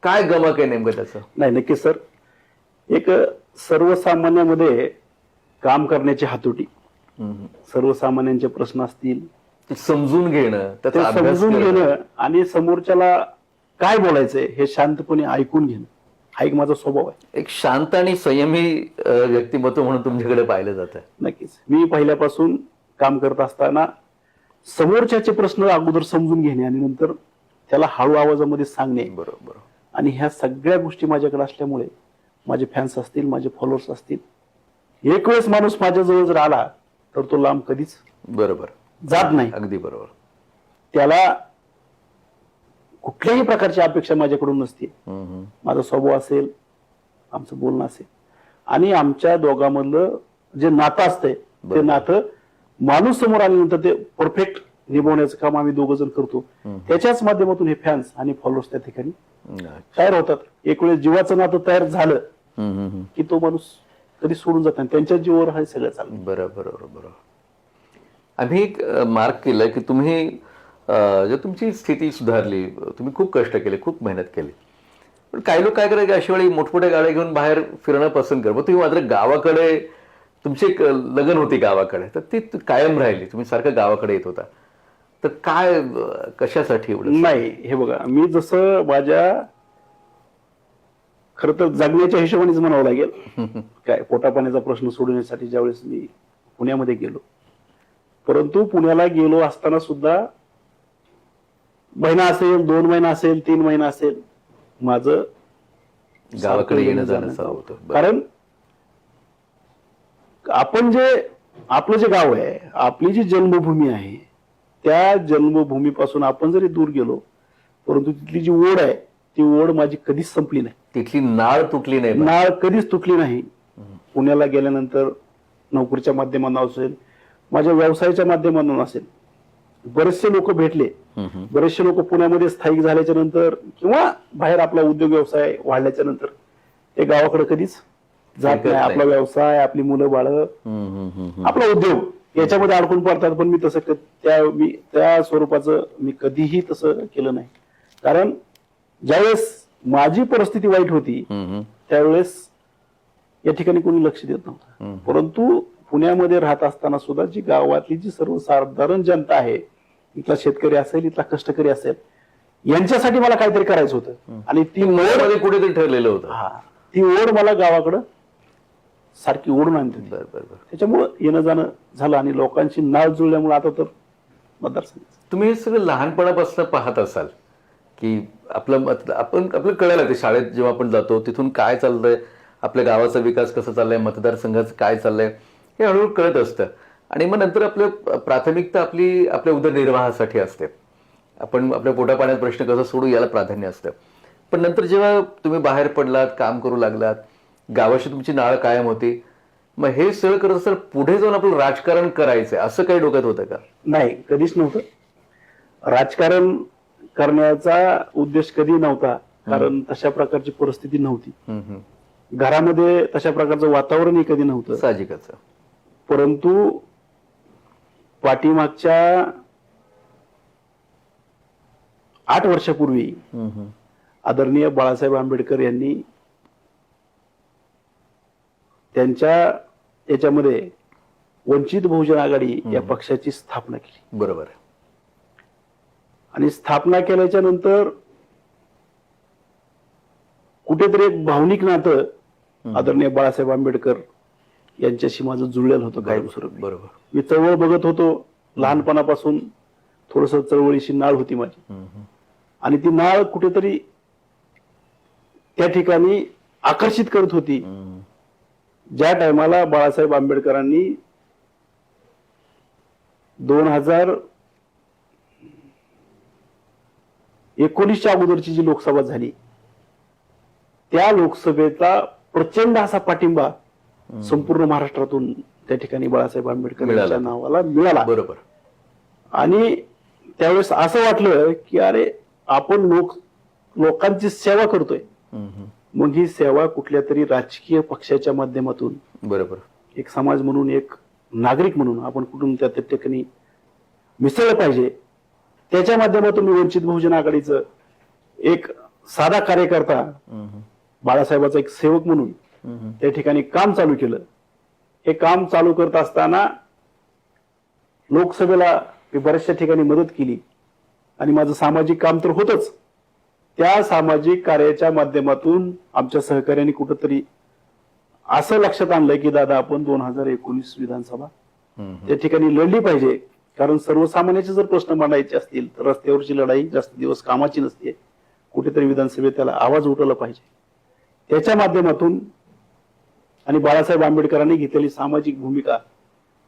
काय गमक आहे नेमकं त्याचं? नाही नक्कीच सर, एक सर्वसामान्यामध्ये काम करण्याची हातोटी, सर्वसामान्यांचे प्रश्न असतील ते समजून घेणं, ते त्याचा अभ्यास समजून करणं. घेणं आणि समोरच्याला काय बोलायचंय हे शांतपणे ऐकून घेणं, हा एक माझा स्वभाव आहे. एक शांत आणि संयमी व्यक्तिमत्व म्हणून तुमच्याकडे पाहिलं जातं. नक्कीच मी पहिल्यापासून काम करत असताना समोरच्याचे प्रश्न अगोदर समजून घेणे आणि नंतर त्याला हळू आवाजामध्ये सांगणे, बरोबर. आणि ह्या सगळ्या गोष्टी माझ्याकडे असल्यामुळे माझे फॅन्स असतील, माझे फॉलोअर्स असतील, एक वेळेस माणूस माझ्याजवळ जर आला तर तो लांब कधीच बरोबर जात नाही. अगदी बरोबर. त्याला कुठल्याही प्रकारची अपेक्षा माझ्याकडून नसते. माझा स्वभाव असेल, आमचं बोलणं असेल आणि आमच्या दोघांमधलं जे नातं असतंय ते नातं माणूस समोर आल्यानंतर ते परफेक्ट निभवण्याचं काम आम्ही दोघं जण करतो. त्याच्याच माध्यमातून हे फॅन्स आणि फॉलोअर्स त्या ठिकाणी तयार होतात. एक वेळेस जीवाचं नातं तयार झालं की तो माणूस कधी सोडून जात नाही. त्यांच्या जीवावर हे सगळं चालतं. बरोबर. आम्ही एक मार्क केलं की तुम्ही जर तुमची स्थिती सुधारली, तुम्ही खूप कष्ट केले, खूप मेहनत केली, पण काही लोक काय करायचे अशा वेळी मोठमोठ्या गाड्या घेऊन बाहेर फिरणं पसंत करत. तुम्ही मात्र गावाकडे, तुमची एक लगन होती गावाकडे, तर ती कायम राहिली. तुम्ही सारखं गावाकडे येत होता. तर काय, कशासाठी एवढं? नाही, हे बघा, मी जसं माझ्या खरं तर जगण्याच्या हिशोबानेच म्हणावं लागेल, काय पोटापाण्याचा प्रश्न सोडवण्यासाठी ज्यावेळेस मी पुण्यामध्ये गेलो, परंतु पुण्याला गेलो असताना सुद्धा महिना असेल, 2 महिना असेल, 3 महिना असेल, माझं गावाकडे येणं जाणं चालू होतं. कारण आपण आपलं जे गाव आहे, आपली जी जन्मभूमी आहे, त्या जन्मभूमीपासून आपण जरी दूर गेलो, परंतु तिथली जी ओढ आहे ती ओढ माझी कधीच संपली नाही. तिथली नाळ तुटली नाही. नाळ कधीच तुटली नाही. पुण्याला गेल्यानंतर नोकरीच्या माध्यमातून असेल, माझ्या व्यवसायाच्या माध्यमातून असेल, बरेचसे लोक भेटले. बरेचसे लोक पुण्यामध्ये स्थायिक झाल्याच्या नंतर किंवा बाहेर आपला उद्योग व्यवसाय वाढल्याच्या नंतर ते गावाकडे कधीच जात नाही. आपला व्यवसाय, आपली मुलं बाळ, आपला उद्योग याच्यामध्ये अडकून पडतात. पण मी तसं त्या स्वरूपाचं मी कधीही तसं केलं नाही. कारण ज्यावेळेस माझी परिस्थिती वाईट होती त्यावेळेस या ठिकाणी कोणी लक्ष देत नव्हतं. परंतु पुण्यामध्ये राहत असताना सुद्धा जी गावातली जी सर्वसाधारण जनता आहे, इथला शेतकरी असेल, इथला कष्टकरी असेल, यांच्यासाठी मला काहीतरी करायचं होतं. आणि ती मनामध्ये कुठेतरी ठरलेलं होतं. ती ओढ मला गावाकडं सारखी ओढून आणते. त्याच्यामुळं येणं जाणं झालं आणि लोकांची नाळ जुळल्यामुळे आता तर मतदारसंघ. तुम्ही हे सगळं लहानपणापासून पाहत असाल की आपलं कळायला ते शाळेत जेव्हा आपण जातो तिथून काय चाललंय, आपल्या गावाचा विकास कसा चाललाय, मतदारसंघाचं काय चाललंय, हे हळूहळू कळत असतं. आणि मग नंतर आपलं प्राथमिकता आपल्या उदरनिर्वाहासाठी असते. आपण आपल्या पोटापाण्यात प्रश्न कसा सोडू याला प्राधान्य असतं. पण नंतर जेव्हा तुम्ही बाहेर पडलात, काम करू लागलात, गावाशी तुमची नाळ कायम होती, मग हे सगळं करत असेल पुढे जाऊन आपलं राजकारण करायचंय असं काही डोक्यात होतं का? नाही, कधीच नव्हतं. राजकारण करण्याचा उद्देश कधी नव्हता. कारण तशा प्रकारची परिस्थिती नव्हती. घरामध्ये तशा प्रकारचं वातावरणही कधी नव्हतं. साहजिकच. परंतु पाठीमागच्या 8 वर्षापूर्वी आदरणीय बाळासाहेब आंबेडकर यांनी त्यांच्या याच्यामध्ये वंचित बहुजन आघाडी या पक्षाची स्थापना केली. बरोबर. आणि स्थापना केल्याच्या नंतर कुठेतरी एक भावनिक नातं आदरणीय बाळासाहेब आंबेडकर यांच्याशी माझं जुळलेलं होतं. काय दुसरं. बरोबर. मी चळवळ बघत होतो लहानपणापासून. थोडस चळवळीशी नाळ होती माझी, आणि ती नाळ कुठेतरी त्या ठिकाणी आकर्षित करत होती. ज्या टायमाला बाळासाहेब आंबेडकरांनी 2019च्या अगोदरची जी लोकसभा झाली, त्या लोकसभेचा प्रचंड असा पाठिंबा संपूर्ण महाराष्ट्रातून त्या ठिकाणी बाळासाहेब आंबेडकर यांच्या नावाला मिळाला. बरोबर. आणि त्यावेळेस असं वाटलं की अरे आपण लोकांची सेवा करतोय, मग ही सेवा कुठल्या तरी राजकीय पक्षाच्या माध्यमातून, बरोबर, एक समाज म्हणून, एक नागरिक म्हणून आपण कुठून त्या ठिकाणी मिसळलं पाहिजे. त्याच्या माध्यमातून मी वंचित बहुजन आघाडीचं एक साधा कार्यकर्ता, बाळासाहेबाचा एक सेवक म्हणून त्या ठिकाणी काम चालू केलं. हे काम चालू करत असताना लोकसभेला मी बऱ्याचशा ठिकाणी मदत केली, आणि माझं सामाजिक काम तर होतच. त्या सामाजिक कार्याच्या माध्यमातून आमच्या सहकार्याने कुठंतरी असं लक्षात आणलं की दादा आपण 2019 विधानसभा त्या ठिकाणी लढली पाहिजे, कारण सर्वसामान्याचे जर प्रश्न मांडायचे असतील तर रस्त्यावरची लढाई जास्त दिवस कामाची नसते, कुठेतरी विधानसभेत त्याला आवाज उठवला पाहिजे. त्याच्या माध्यमातून आणि बाळासाहेब आंबेडकरांनी घेतलेली सामाजिक भूमिका,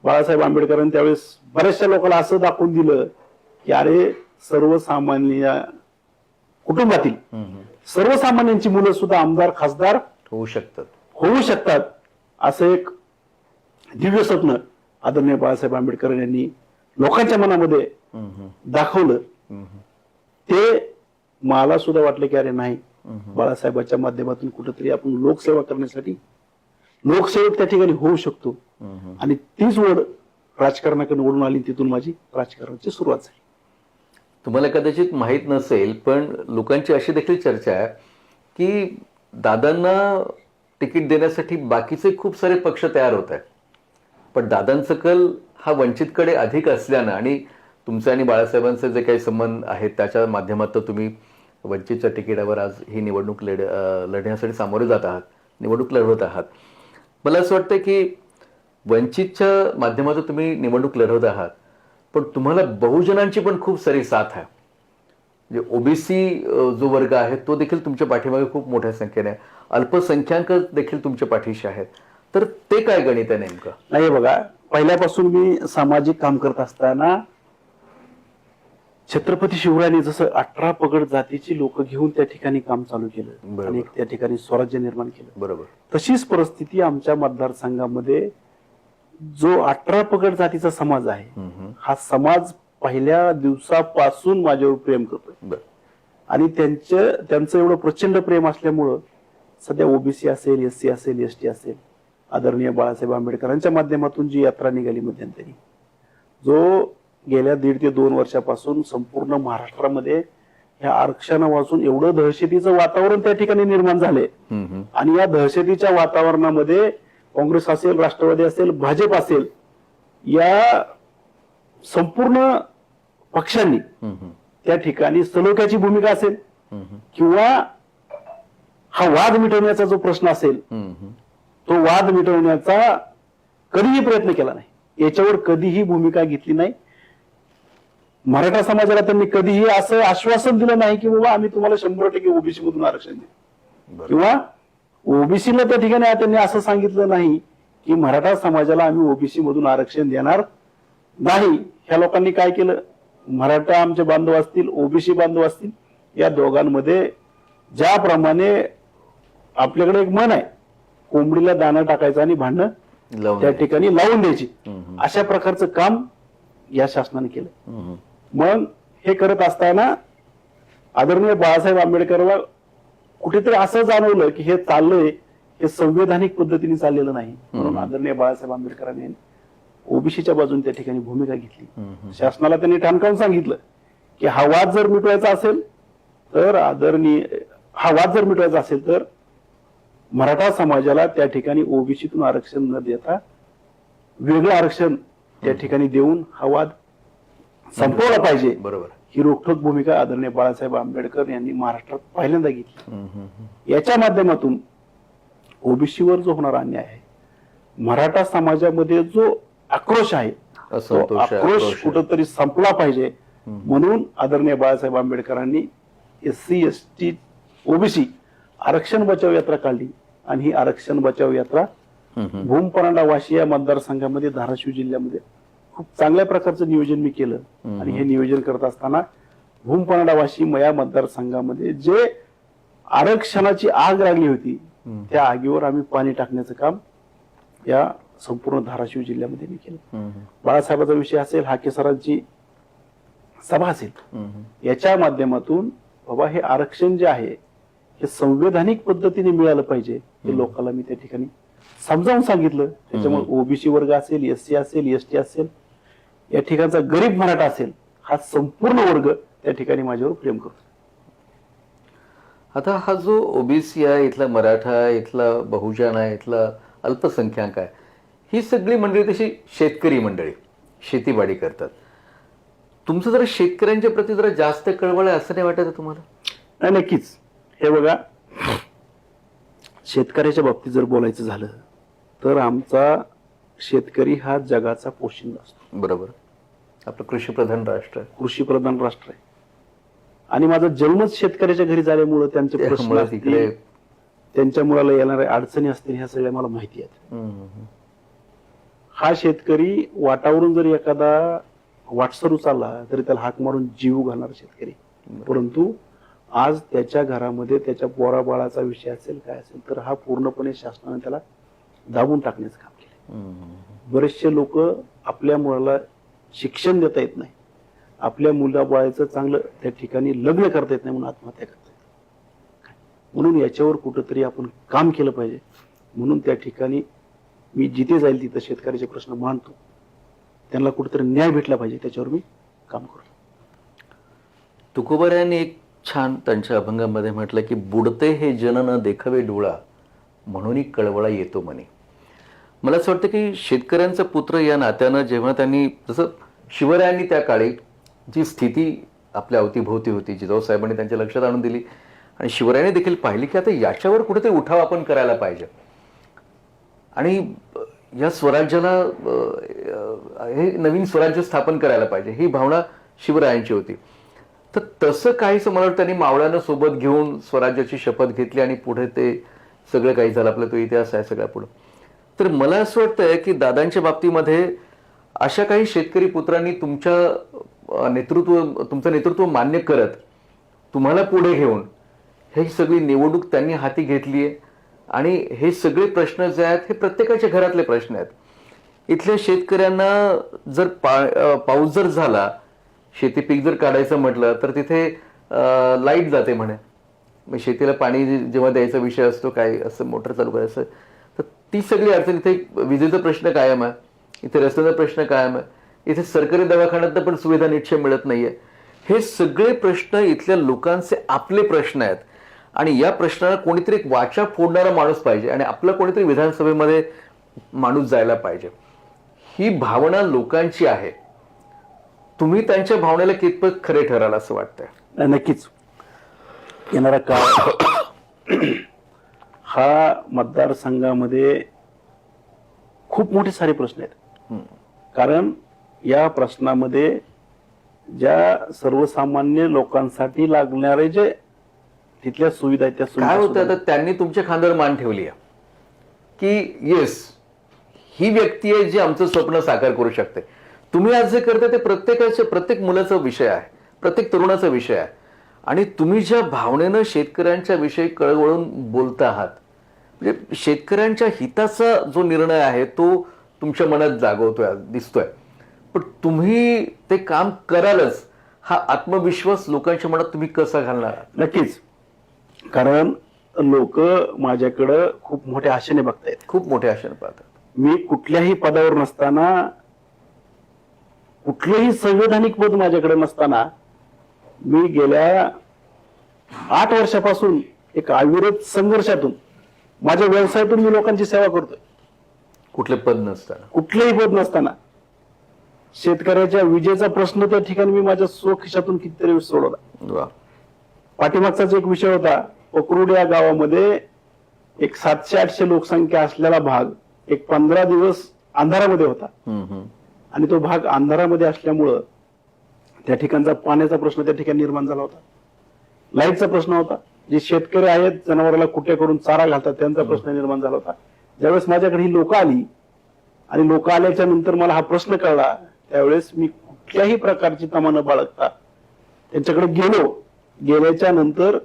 बाळासाहेब आंबेडकरांनी त्यावेळेस बऱ्याचशा लोकांना असं दाखवून दिलं की अरे सर्वसामान्य कुटुंबातील सर्वसामान्यांची मुलं सुद्धा आमदार खासदार होऊ शकतात असं एक दिव्य स्वप्न आदरणीय बाळासाहेब आंबेडकर यांनी लोकांच्या मनामध्ये दाखवलं. ते मला सुद्धा वाटलं की अरे नाही, बाळासाहेबांच्या माध्यमातून कुठेतरी आपण लोकसेवा करण्यासाठी लोकसेवक त्या ठिकाणी होऊ शकतो. आणि तीच ओढ राजकारणाकडे निवडून आली, तिथून माझी राजकारणाची सुरुवात झाली. तुम्हाला कदाचित माहीत नसेल, पण लोकांची अशी देखील चर्चा आहे की दादांना तिकीट देण्यासाठी बाकीचे खूप सारे पक्ष तयार होत आहेत, पण दादांचा कल हा वंचितकडे अधिक असल्यानं आणि तुमचे आणि बाळासाहेबांचे जे काही संबंध आहेत त्याच्या माध्यमातून तुम्ही वंचितच्या तिकिटावर आज ही निवडणूक लढण्यासाठी सामोरे जात आहात, निवडणूक लढवत आहात. मला असं वाटतं की वंचितच्या माध्यमातून तुम्ही निवडणूक लढवत आहात, पण तुम्हाला बहुजनांची पण खूप सारी साथ आहे. म्हणजे ओबीसी जो वर्ग आहे तो देखील तुमच्या पाठीमागे खूप मोठ्या संख्येने, अल्पसंख्याक देखील तुमच्या पाठीशी आहेत. तर ते काय गणित आहे नेमकं? नाही बघा, पहिल्यापासून मी सामाजिक काम करत असताना छत्रपती शिवरायांनी जसं 18 पगड जातीची लोक घेऊन त्या ठिकाणी काम चालू केलं आणि त्या ठिकाणी स्वराज्य निर्माण केलं, बरोबर, तशीच परिस्थिती आमच्या मतदारसंघामध्ये जो 18 पगड जातीचा समाज आहे, हा समाज पहिल्या दिवसापासून माझ्यावर प्रेम करतोय. आणि त्यांचं एवढं प्रचंड प्रेम असल्यामुळं सध्या ओबीसी असेल, एससी असेल, एसटी असेल, आदरणीय बाळासाहेब आंबेडकरांच्या माध्यमातून जी यात्रा निघाली मध्यंतरी, जो गेल्या 1.5 ते 2 वर्षापासून संपूर्ण महाराष्ट्रामध्ये या आरक्षणापासून एवढं दहशतीचं वातावरण त्या ठिकाणी निर्माण झाले, आणि या दहशतीच्या वातावरणामध्ये काँग्रेस असेल, राष्ट्रवादी असेल, भाजप असेल, या संपूर्ण पक्षांनी त्या ठिकाणी सलोख्याची भूमिका असेल किंवा हा वाद मिटवण्याचा जो प्रश्न असेल तो वाद मिटवण्याचा कधीही प्रयत्न केला नाही, याच्यावर कधीही भूमिका घेतली नाही. मराठा समाजाला त्यांनी कधीही असं आश्वासन दिलं नाही की बाबा आम्ही तुम्हाला 100% ओबीसी मधून आरक्षण देऊ, किंवा ओबीसीला त्या ठिकाणी त्यांनी असं सांगितलं नाही की मराठा समाजाला आम्ही ओबीसी मधून आरक्षण देणार नाही. ह्या लोकांनी काय केलं, मराठा आमचे बांधव असतील, ओबीसी बांधव असतील, या दोघांमध्ये ज्याप्रमाणे आपल्याकडे एक मन आहे, कोंबडीला दाणा टाकायचं आणि भांडणं त्या ठिकाणी लावून द्यायची, अशा प्रकारचं काम या शासनाने केलं. मग हे करत असताना आदरणीय बाळासाहेब आंबेडकरला कुठेतरी असं जाणवलं की हे चाललंय हे संवैधानिक पद्धतीने चाललेलं नाही, म्हणून आदरणीय बाळासाहेब आंबेडकरांनी ओबीसीच्या बाजूने त्या ठिकाणी भूमिका घेतली. शासनाला त्यांनी ठणकावून सांगितलं की हा वाद जर मिटवायचा असेल तर मराठा समाजाला त्या ठिकाणी ओबीसीतून आरक्षण न देता वेगळं आरक्षण त्या ठिकाणी देऊन हा वाद संपवला पाहिजे. बरोबर, ही रोखठोक भूमिका आदरणीय बाळासाहेब आंबेडकर यांनी महाराष्ट्रात पहिल्यांदा घेतली. याच्या माध्यमातून ओबीसीवर जो होणारा अन्याय आहे, मराठा समाजामध्ये जो आक्रोश आहे, तो आक्रोश कुठंतरी संपला पाहिजे म्हणून आदरणीय बाळासाहेब आंबेडकरांनी SC ST OBC आरक्षण बचाव यात्रा काढली आणि ही आरक्षण बचाव यात्रा भूम परांडा वाशी या मतदारसंघामध्ये धाराशिव जिल्ह्यामध्ये खूप चांगल्या प्रकारचं नियोजन मी केलं आणि हे नियोजन करत असताना भूम परांडा वाशी या मतदारसंघामध्ये जे आरक्षणाची आग लागली होती त्या आगीवर आम्ही पाणी टाकण्याचं काम या संपूर्ण धाराशिव जिल्ह्यामध्ये मी केलं. बाळासाहेबांचा विषय असेल, हाके सरांची सभा असेल, याच्या माध्यमातून बाबा हे आरक्षण जे आहे हे संवैधानिक पद्धतीने मिळालं पाहिजे हे लोकांना मी त्या ठिकाणी समजावून सांगितलं. त्याच्यामुळे OBC वर्ग असेल, SC असेल, ST असेल, या ठिकाणचा गरीब मराठा असेल, हा संपूर्ण वर्ग त्या ठिकाणी माझ्यावर प्रेम करतो. आता हा जो OBC आहे, इथला मराठा, इथला बहुजन आहे, इथला अल्पसंख्याक आहे, ही सगळी मंडळी तशी शेतकरी मंडळी, शेतीवाडी करतात. तुमचं जरा शेतकऱ्यांच्या प्रती जरा जास्त कळवळ आहे असं नाही वाटत तुम्हाला? नाही, नक्कीच. हे बघा, शेतकऱ्याच्या बाबतीत जर बोलायचं झालं तर आमचा शेतकरी हा जगाचा पोशिंदा असतो. बरोबर. आपलं कृषीप्रधान राष्ट्र आहे. कृषीप्रधान राष्ट्र आहे आणि माझा जन्मच शेतकऱ्याच्या घरी झाल्यामुळं त्यांचे प्रश्न असतील, त्यांच्या मुलाला येणाऱ्या अडचणी असतील, ह्या सगळ्या मला माहिती आहेत. हा शेतकरी वाटावरून जर एखादा वाटसरू चालला तरी त्याला हाक मारून जीव घालणारा शेतकरी, परंतु आज त्याच्या घरामध्ये त्याच्या पोराबाळाचा विषय असेल, काय असेल, तर हा पूर्णपणे शासनाने त्याला दाबून टाकण्याचं काम केलं. बरेचसे लोक आपल्या मुलाला शिक्षण देता येत नाही, आपल्या मुलाबाळाचं चांगलं त्या ठिकाणी लग्न करता येत नाही म्हणून आत्महत्या करतात. म्हणून याच्यावर कुठंतरी आपण काम केलं पाहिजे. म्हणून त्या ठिकाणी मी जिथे जाईल तिथं शेतकऱ्याचे प्रश्न मांडतो, त्यांना कुठेतरी न्याय भेटला पाहिजे, त्याच्यावर मी काम करतो. तुकोबारायांनी एक छान त्यांच्या अभंगामध्ये म्हटलं की बुडते हे जन न देखावे डोळा म्हणून कळवळा येतो म्हणे. मला असं वाटतं की शेतकऱ्यांचा पुत्र या नात्यानं जेव्हा त्यांनी, जसं शिवरायांनी त्या काळी जी स्थिती आपल्या अवतीभोवती होती, जिजाऊ साहेबांनी त्यांच्या लक्षात आणून दिली आणि शिवरायांनी देखील पाहिली की आता याच्यावर कुठेतरी उठाव आपण करायला पाहिजे आणि या स्वराज्याला हे नवीन स्वराज्य स्थापन करायला पाहिजे, ही भावना शिवरायांची होती. तर तसं काहीसं मला वाटतं त्यांनी मावळ्यांना सोबत घेऊन स्वराज्याची शपथ घेतली आणि पुढे ते सगळं काही झालं. आपला तो इतिहास आहे सगळ्या पुढं. तर मला असं वाटतंय की दादांच्या बाबतीमध्ये अशा काही शेतकरी पुत्रांनी तुमचं नेतृत्व मान्य करत तुम्हाला पुढे घेऊन हे सगळी निवडणूक त्यांनी हाती घेतली आहे आणि हे सगळे प्रश्न जे आहेत हे प्रत्येकाच्या घरातले प्रश्न आहेत. इथल्या शेतकऱ्यांना जर पाऊस जर झाला, शेती पीक जर काढायचं म्हटलं तर तिथे लाईट जाते म्हणे. मग शेतीला पाणी जेव्हा द्यायचा विषय असतो, काय असं मोटर चालू करायचं, तर ती सगळी अडचण. इथे विजेचा प्रश्न कायम आहे, इथे रस्त्याचा प्रश्न कायम आहे, इथे सरकारी दवाखान्यात पण सुविधा नीटशे मिळत नाहीये. हे सगळे प्रश्न इथल्या लोकांचे आपले प्रश्न आहेत आणि या प्रश्नाला कोणीतरी एक वाचा फोडणारा माणूस पाहिजे आणि आपलं कोणीतरी विधानसभेमध्ये माणूस जायला पाहिजे. ही भावना लोकांची आहे. तुम्ही त्यांच्या भावनेला कितपत खरे ठराल असं वाटतंय? नक्कीच. येणारा काळ हा मतदारसंघामध्ये खूप मोठे सारे प्रश्न आहेत. कारण या प्रश्नामध्ये ज्या सर्वसामान्य लोकांसाठी लागणारे जे तिथल्या सुविधा आहेत, त्या काय होतं आता त्यांनी तुमच्या खांद्यावर मान ठेवली आहे की येस, ही व्यक्ती आहे जी आमचं स्वप्न साकार करू शकते. तुम्ही आज जे करता ते प्रत्येक मुलाचा विषय आहे, प्रत्येक तरुणाचा विषय आहे आणि तुम्ही ज्या भावनेनं शेतकऱ्यांच्या विषयी कळवळून बोलता आहात, म्हणजे शेतकऱ्यांच्या हिताचा जो निर्णय आहे तो तुमच्या मनात जागवतोय, दिसतोय. पण तुम्ही ते काम करालच, हा आत्मविश्वास लोकांच्या मनात तुम्ही कसा घालणार? नक्कीच. कारण लोक माझ्याकडं खूप मोठ्या आशेने बघतायत, खूप मोठ्या आशेने पाहतात. मी कुठल्याही पदावर नसताना, कुठलंही संवैधानिक पद माझ्याकडे नसताना, मी गेल्या 8 वर्षापासून एक अविरत संघर्षातून, माझ्या व्यवसायातून मी लोकांची सेवा करतोय. कुठले पद नसताना, कुठलेही पद नसताना शेतकऱ्याच्या विजेचा प्रश्न त्या ठिकाणी मी माझ्या स्वखिशातून कितीतरी वेळ सोडवला. पाठीमागचाच एक विषय होता, पकरूड या गावामध्ये एक 700-800 लोकसंख्या असलेला भाग एक 15 दिवस अंधारामध्ये होता आणि तो भाग अंधारामध्ये असल्यामुळं त्या ठिकाणचा पाण्याचा प्रश्न त्या ठिकाणी निर्माण झाला होता, लाईटचा प्रश्न होता, जे शेतकरी आहेत जनावराला कुठे करून चारा घालतात त्यांचा प्रश्न निर्माण झाला होता. ज्यावेळेस माझ्याकडे ही लोक आली आणि लोक आल्याच्या नंतर मला हा प्रश्न कळला, त्यावेळेस मी कुठल्याही प्रकारची तमा न बाळगता त्यांच्याकडे गेल्याच्या नंतर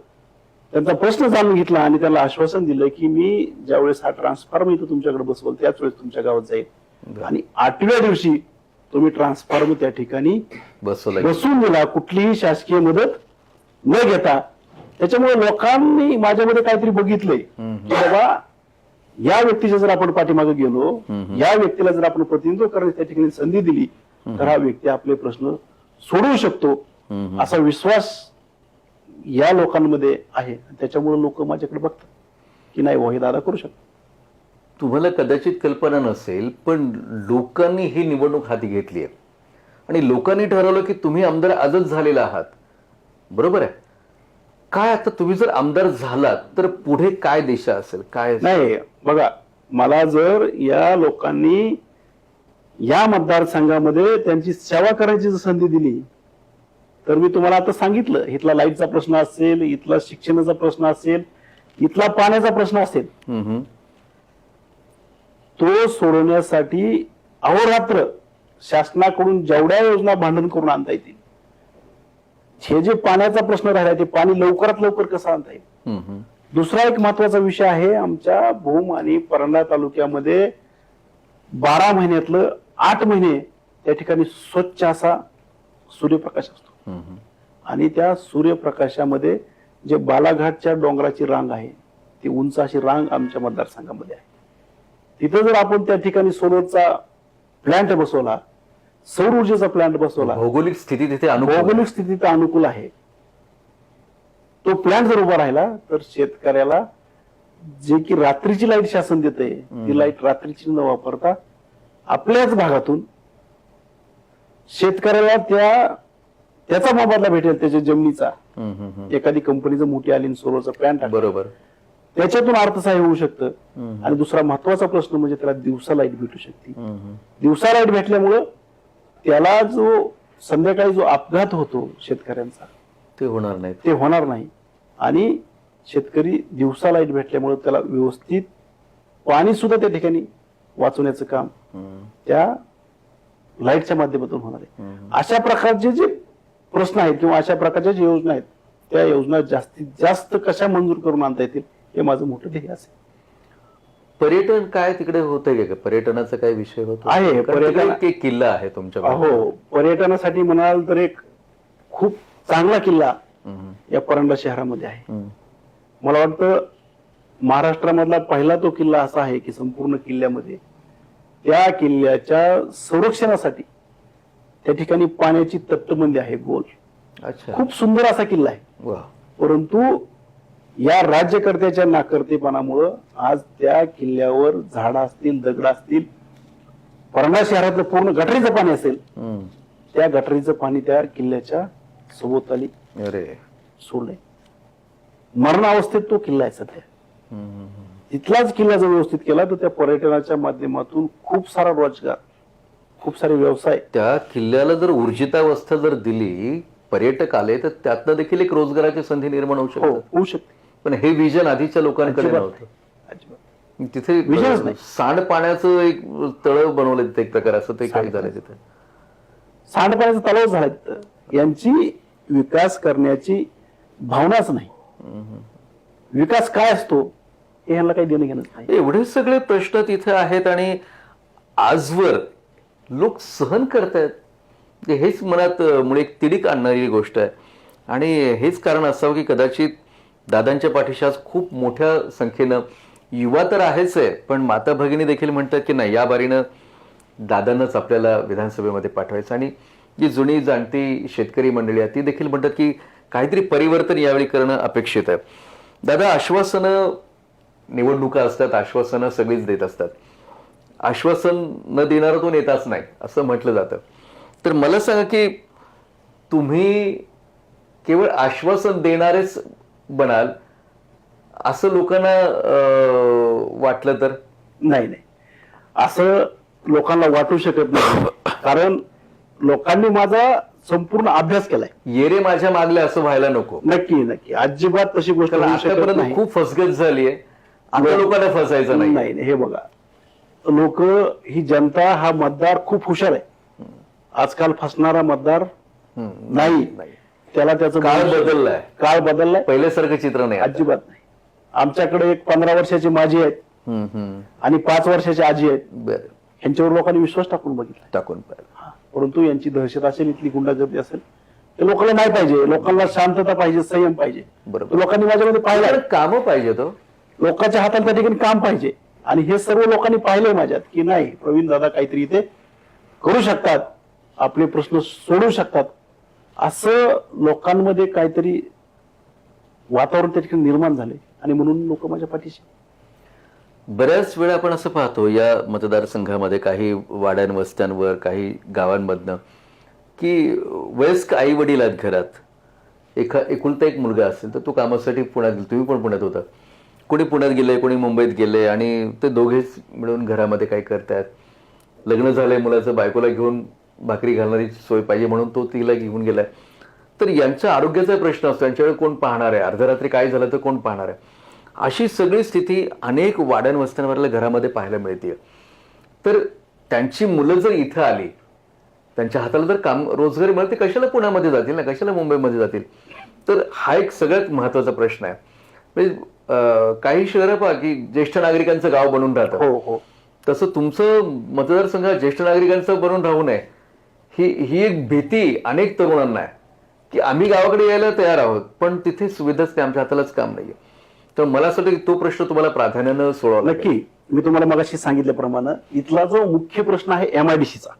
त्यांचा प्रश्न जाणून घेतला आणि त्याला आश्वासन दिलं की मी ज्यावेळेस हा ट्रान्सफॉर्म इथं तुमच्याकडे बसवल त्याच वेळेस तुमच्या गावात जाईल आणि 8व्या दिवशी तुम्ही ट्रान्सफॉर्म त्या ठिकाणी बसवून दिला, कुठलीही शासकीय मदत न घेता. त्याच्यामुळे लोकांनी माझ्यामध्ये काहीतरी बघितलंय की बाबा या व्यक्तीच्या जर आपण पाठीमागे गेलो, या व्यक्तीला जर आपण प्रतिनिधित्व करण्याची त्या ठिकाणी संधी दिली तर हा व्यक्ती आपले प्रश्न सोडवू शकतो, असा विश्वास या लोकांमध्ये आहे. त्याच्यामुळे लोक माझ्याकडे बघतात की नाही हे दादा करू शकतो. तुम्हाला कदाचित कल्पना नसेल पण लोकांनी ही निवडणूक हाती घेतली आहे आणि लोकांनी ठरवलं की तुम्ही आमदार आजच झालेला आहात, बरोबर आहे. काय आता तुम्ही जर आमदार झालात तर पुढे काय दिशा असेल, काय नाही बघा, मला जर या लोकांनी या मतदारसंघामध्ये त्यांची सेवा करायची जर संधी दिली तर मी तुम्हाला आता सांगितलं, इथला लाईटचा प्रश्न असेल, इथला शिक्षणाचा प्रश्न असेल, इथला पाण्याचा प्रश्न असेल, तो सोडवण्यासाठी अहोरात्र शासनाकडून जेवढ्या योजना भांडण करून आणता येतील. हे जे पाण्याचा प्रश्न राहिला ते पाणी लवकरात लवकर कसं आणता येईल. दुसरा एक महत्वाचा विषय आहे, आमच्या भूम आणि परंडा तालुक्यामध्ये 12 महिन्यातलं 8 महिने त्या ठिकाणी स्वच्छ असा सूर्यप्रकाश असतो आणि त्या सूर्यप्रकाशामध्ये जे बालाघाटच्या डोंगराची रांग आहे ती उंच अशी रांग आमच्या मतदारसंघामध्ये आहे. तिथं जर आपण त्या ठिकाणी सोलरचा प्लांट बसवला, सौर ऊर्जेचा प्लांट बसवला, भौगोलिक स्थिती तिथे अनुकूल आहे, तो प्लांट जर उभा राहिला तर शेतकऱ्याला जे की रात्रीची लाईट शासन देते ती लाईट रात्रीची न वापरता आपल्याच भागातून शेतकऱ्याला त्याचा मोबदला भेटेल, त्याच्या जमिनीचा. एखादी कंपनीचं मोठी आली सोलरचा प्लांट बरोबर, त्याच्यातून अर्थसहाय्य होऊ शकतं. आणि दुसरा महत्वाचा प्रश्न म्हणजे त्याला दिवसा लाईट भेटू शकते. दिवसा लाईट भेटल्यामुळं त्याला जो संध्याकाळी जो अपघात होतो शेतकऱ्यांचा ते होणार नाही आणि शेतकरी दिवसा लाईट भेटल्यामुळे त्याला व्यवस्थित पाणी सुद्धा त्या ठिकाणी वाचवण्याचं काम त्या लाईटच्या माध्यमातून होणार आहे. अशा प्रकारचे जे प्रश्न आहेत किंवा अशा प्रकारच्या ज्या योजना आहेत त्या योजना जास्तीत जास्त कशा मंजूर करून आणता येतील हे माझं मोठं ध्येय असेल. पर्यटन काय तिकडे होतंय का, पर्यटनाचा काय विषय होतो आहे? पर्यटन किल्ला आहे तुमच्या हो, पर्यटनासाठी म्हणाल तर एक खूप चांगला किल्ला या परंडा शहरामध्ये आहे. मला वाटतं महाराष्ट्रामधला पहिला तो किल्ला असा आहे की संपूर्ण किल्ल्यामध्ये त्या किल्ल्याच्या संरक्षणासाठी त्या ठिकाणी पाण्याची तटबंदी आहे गोल. खूप सुंदर असा किल्ला आहे. परंतु या राज्यकर्त्याच्या नाकर्तेपणामुळं आज त्या किल्ल्यावर झाडं असतील, दगड असतील, परंडा शहरातलं पूर्ण गटरीचं पाणी असेल, त्या गटरीचं पाणी त्या किल्ल्याच्या सभोवताली सोडलंय. मरणावस्थेत तो किल्ला आहे सध्या. तिथलाच किल्ला जर व्यवस्थित केला तर त्या पर्यटनाच्या माध्यमातून खूप सारा रोजगार, खूप सारे व्यवसाय, त्या किल्ल्याला जर ऊर्जितावस्था जर दिली, पर्यटक आले तर त्यातनं देखील एक रोजगाराची संधी निर्माण होऊ शकते. पण हे विजन आधीच्या लोकांकडे नव्हतं. तिथे विजन सांडपाण्याचं एक तळ बनवलं तिथे एक प्रकार, असं ते काही झालं तिथे सांडपाण्याचा तलाव झाला तिथं. यांची विकास करण्याची भावनाच नाही. विकास काय असतो हे यांना काही देणं घेणं नाही. एवढे सगळे प्रश्न तिथे आहेत आणि आजवर लोक सहन करतायत. हेच मनात मुळे एक तिडीक आणणारी गोष्ट आहे आणि हेच कारण असावं की कदाचित दादांच्या पाठीशी आज खूप मोठ्या संख्येनं युवा तर आहेच आहे, पण माता भगिनी देखील म्हणतात की नाही, या बारीनं दादांनाच आपल्याला विधानसभेमध्ये पाठवायचं. आणि जी जुनी जाणती शेतकरी मंडळी आहे ती देखील म्हणतात की काहीतरी परिवर्तन यावेळी करणं अपेक्षित आहे. दादा, आश्वासनं, निवडणुका असतात, आश्वासनं सगळीच देत असतात. आश्वासन न देणारा तो नेताच नाही असं म्हटलं जातं. तर मला सांगा की तुम्ही केवळ आश्वासन देणारेच बनाल असं लोकांना वाटलं तर? नाही, असं लोकांना वाटू शकत नाही. कारण लोकांनी माझा संपूर्ण अभ्यास केलाय. येरे माझ्या मागले असं व्हायला नको. नक्की नक्की अजिबात तशी गोष्ट कारण होऊ शकत आतापर्यंत नाही. खूप फसगत झालीये. आता लोकांना फसायचं नाही. नाही हे बघा, लोक ही जनता, हा मतदार खूप हुशार आहे. आजकाल फसणारा मतदार नाही. त्याला त्याचं काळ बदललाय. काळ बदललाय. पहिल्यासारखं चित्र नाही आता. अजिबात नाही. आमच्याकडे एक 15 वर्षाची माझी आहेत आणि 5 वर्षाची आजी आहेत. बरं, यांच्यावर लोकांनी विश्वास टाकून बघितला. टाकून पाहिलं. परंतु यांची दहशत असेल, इथली गुंडागर्दी असेल, ते लोकांना नाही पाहिजे. लोकांना शांतता पाहिजे, संयम पाहिजे. बरोबर. तो लोकांनी माझ्यामध्ये पाहिलं. कामं पाहिजे तो. लोकांच्या हातात त्या ठिकाणी काम पाहिजे. आणि हे सर्व लोकांनी पाहिलंय माझ्यात की नाही, प्रवीण दादा काहीतरी इथे करू शकतात, आपले प्रश्न सोडवू शकतात, असं लोकांमध्ये काहीतरी वातावरण त्या ठिकाणी निर्माण झाले. आणि म्हणून लोक माझ्या पाठीशी. बऱ्याच वेळा आपण असं पाहतो या मतदारसंघामध्ये काही वाड्यां वस्त्यांवर, काही गावांमधनं, की वयस्क आई वडील आहेत घरात. एकुलता एक मुलगा असेल तर तो कामासाठी पुण्यात गेला. तुम्ही पण पुण्यात होता. कोणी पुण्यात गेले, कोणी मुंबईत गेले आणि ते दोघेच मिळून घरामध्ये काही करतायत. लग्न झालंय मुलाचं, बायकोला घेऊन भाकरी घालणारी सोय पाहिजे म्हणून तो तिला घेऊन गेलाय. तर यांच्या आरोग्याचा प्रश्न असतो. यांच्याकडे कोण पाहणार आहे? अर्धरात्री काय झालं तर कोण पाहणार आहे? अशी सगळी स्थिती अनेक वाड्यां वस्त्यांवरल्या घरामध्ये पाहायला मिळते. तर त्यांची मुलं जर इथं आली, त्यांच्या हाताला जर काम रोजगारी मिळेल, ते कशाला पुण्यामध्ये जातील ना, कशाला मुंबईमध्ये जातील? तर हा एक सगळ्यात महत्वाचा प्रश्न आहे. म्हणजे काही शहरं पहा की ज्येष्ठ नागरिकांचं गाव बनून राहतं. हो हो. तसं तुमचं मतदारसंघ ज्येष्ठ नागरिकांचं बनून राहू नये ही एक भीती अनेक तरुणांना आहे की आम्ही गावाकडे यायला तयार आहोत, पण तिथे सुविधाच नाही, आमच्या हातालाच काम नाहीये. तर मला असं वाटतं की तो प्रश्न तुम्हाला प्राधान्यानं सोडवा. नक्की. मी तुम्हाला मगाशी सांगितल्याप्रमाणे इथला जो मुख्य प्रश्न आहे MIDCचा,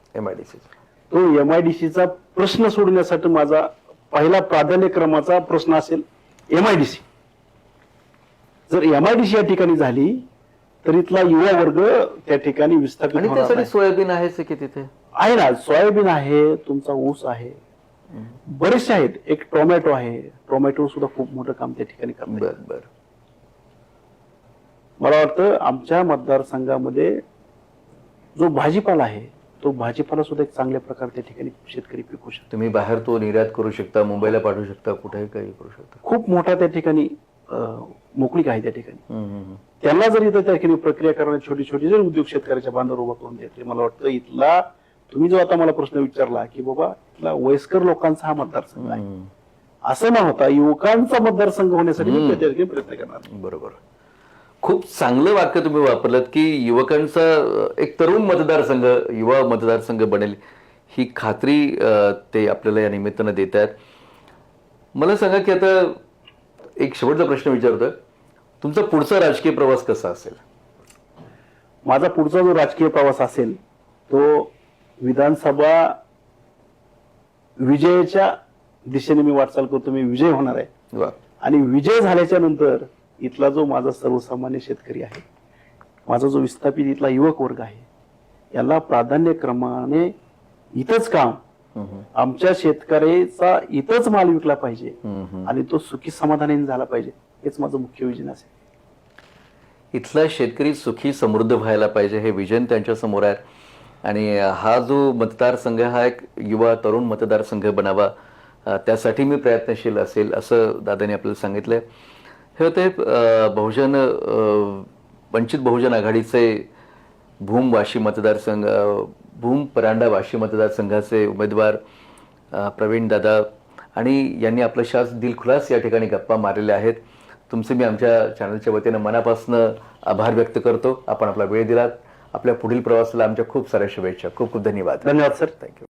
तो MIDCचा प्रश्न सोडण्यासाठी माझा पहिला प्राधान्यक्रमाचा प्रश्न असेल MIDC. जर MIDC या ठिकाणी झाली तर इथला युवा वर्ग त्या ठिकाणी विस्थापित आणि होणार त्यासाठी नाही. सोयाबीन आहेच की तिथे. आहे ना, सोयाबीन आहे, तुमचा ऊस आहे, बरेचसे आहेत. एक टोमॅटो आहे. टोमॅटो सुद्धा खूप मोठं काम त्या ठिकाणी करतात. बर बर. मला वाटतं आमच्या मतदारसंघामध्ये जो भाजीपाला आहे, तो भाजीपाला सुद्धा एक चांगल्या प्रकारे त्या ठिकाणी शेतकरी पिकू शकतो. तुम्ही बाहेर तो निर्यात करू शकता, मुंबईला पाठवू शकता, कुठेही काही करू शकता. खूप मोठा त्या ठिकाणी मोकळीक आहे त्या ठिकाणी. त्यांना जर इथं त्या ठिकाणी प्रक्रिया करण्याची छोटी छोटी जर उद्योग शेतकऱ्याच्या बांधावर उभा करून देते, मला वाटतं इथला, तुम्ही जो आता मला प्रश्न विचारला की बाबा इथला वयस्कर लोकांचा हा मतदारसंघ आहे, असं न होता युवकांचा मतदारसंघ होण्यासाठी मी त्या ठिकाणी प्रयत्न करणार. बरोबर. खूप चांगलं वाक्य तुम्ही वापरलं की युवकांचा एक तरुण मतदारसंघ, युवा मतदारसंघ बनेल ही खात्री ते आपल्याला या निमित्तानं देत आहेत. मला सांगा की आता एक शेवटचा प्रश्न विचारतोय, तुमचा पुढचा राजकीय प्रवास कसा असेल? माझा पुढचा जो राजकीय प्रवास असेल तो विधानसभा विजयाच्या दिशेने मी वाटचाल करतो. मी विजय होणार आहे. वा. आणि विजय झाल्याच्या नंतर इथला जो माझा सर्वसामान्य शेतकरी आहे, माझा जो विस्थापित इथला युवक वर्ग आहे, याला प्राधान्यक्रमाने इथंच काम, आमच्या शेतकऱ्याचा इथंच माल विकला पाहिजे आणि तो सुखी समाधानाने झाला पाहिजे, हेच माझं मुख्य विजन असेल. इथला शेतकरी सुखी समृद्ध व्हायला पाहिजे हे विजन त्यांच्या समोर आहे. आणि हा जो मतदारसंघ हा एक युवा तरुण मतदारसंघ बनावा, त्यासाठी मी प्रयत्नशील असेल असं दादांनी आपल्याला सांगितलंय. हे होते वंचित बहुजन आघाडीचे भूम वाशी मतदारसंघ, भूम परांडा वाशी मतदारसंघाचे उमेदवार प्रवीण दादा, आणि यांनी आपलं शास दिलखुलास या ठिकाणी गप्पा मारलेल्या आहेत. तुमचे मी आमच्या चॅनलच्या वतीनं मनापासून आभार व्यक्त करतो. आपण आपला वेळ दिलात. आपल्या पुढील प्रवासाला आमच्या खूप साऱ्या शुभेच्छा. खूप खूप धन्यवाद. धन्यवाद सर. थँक्यू.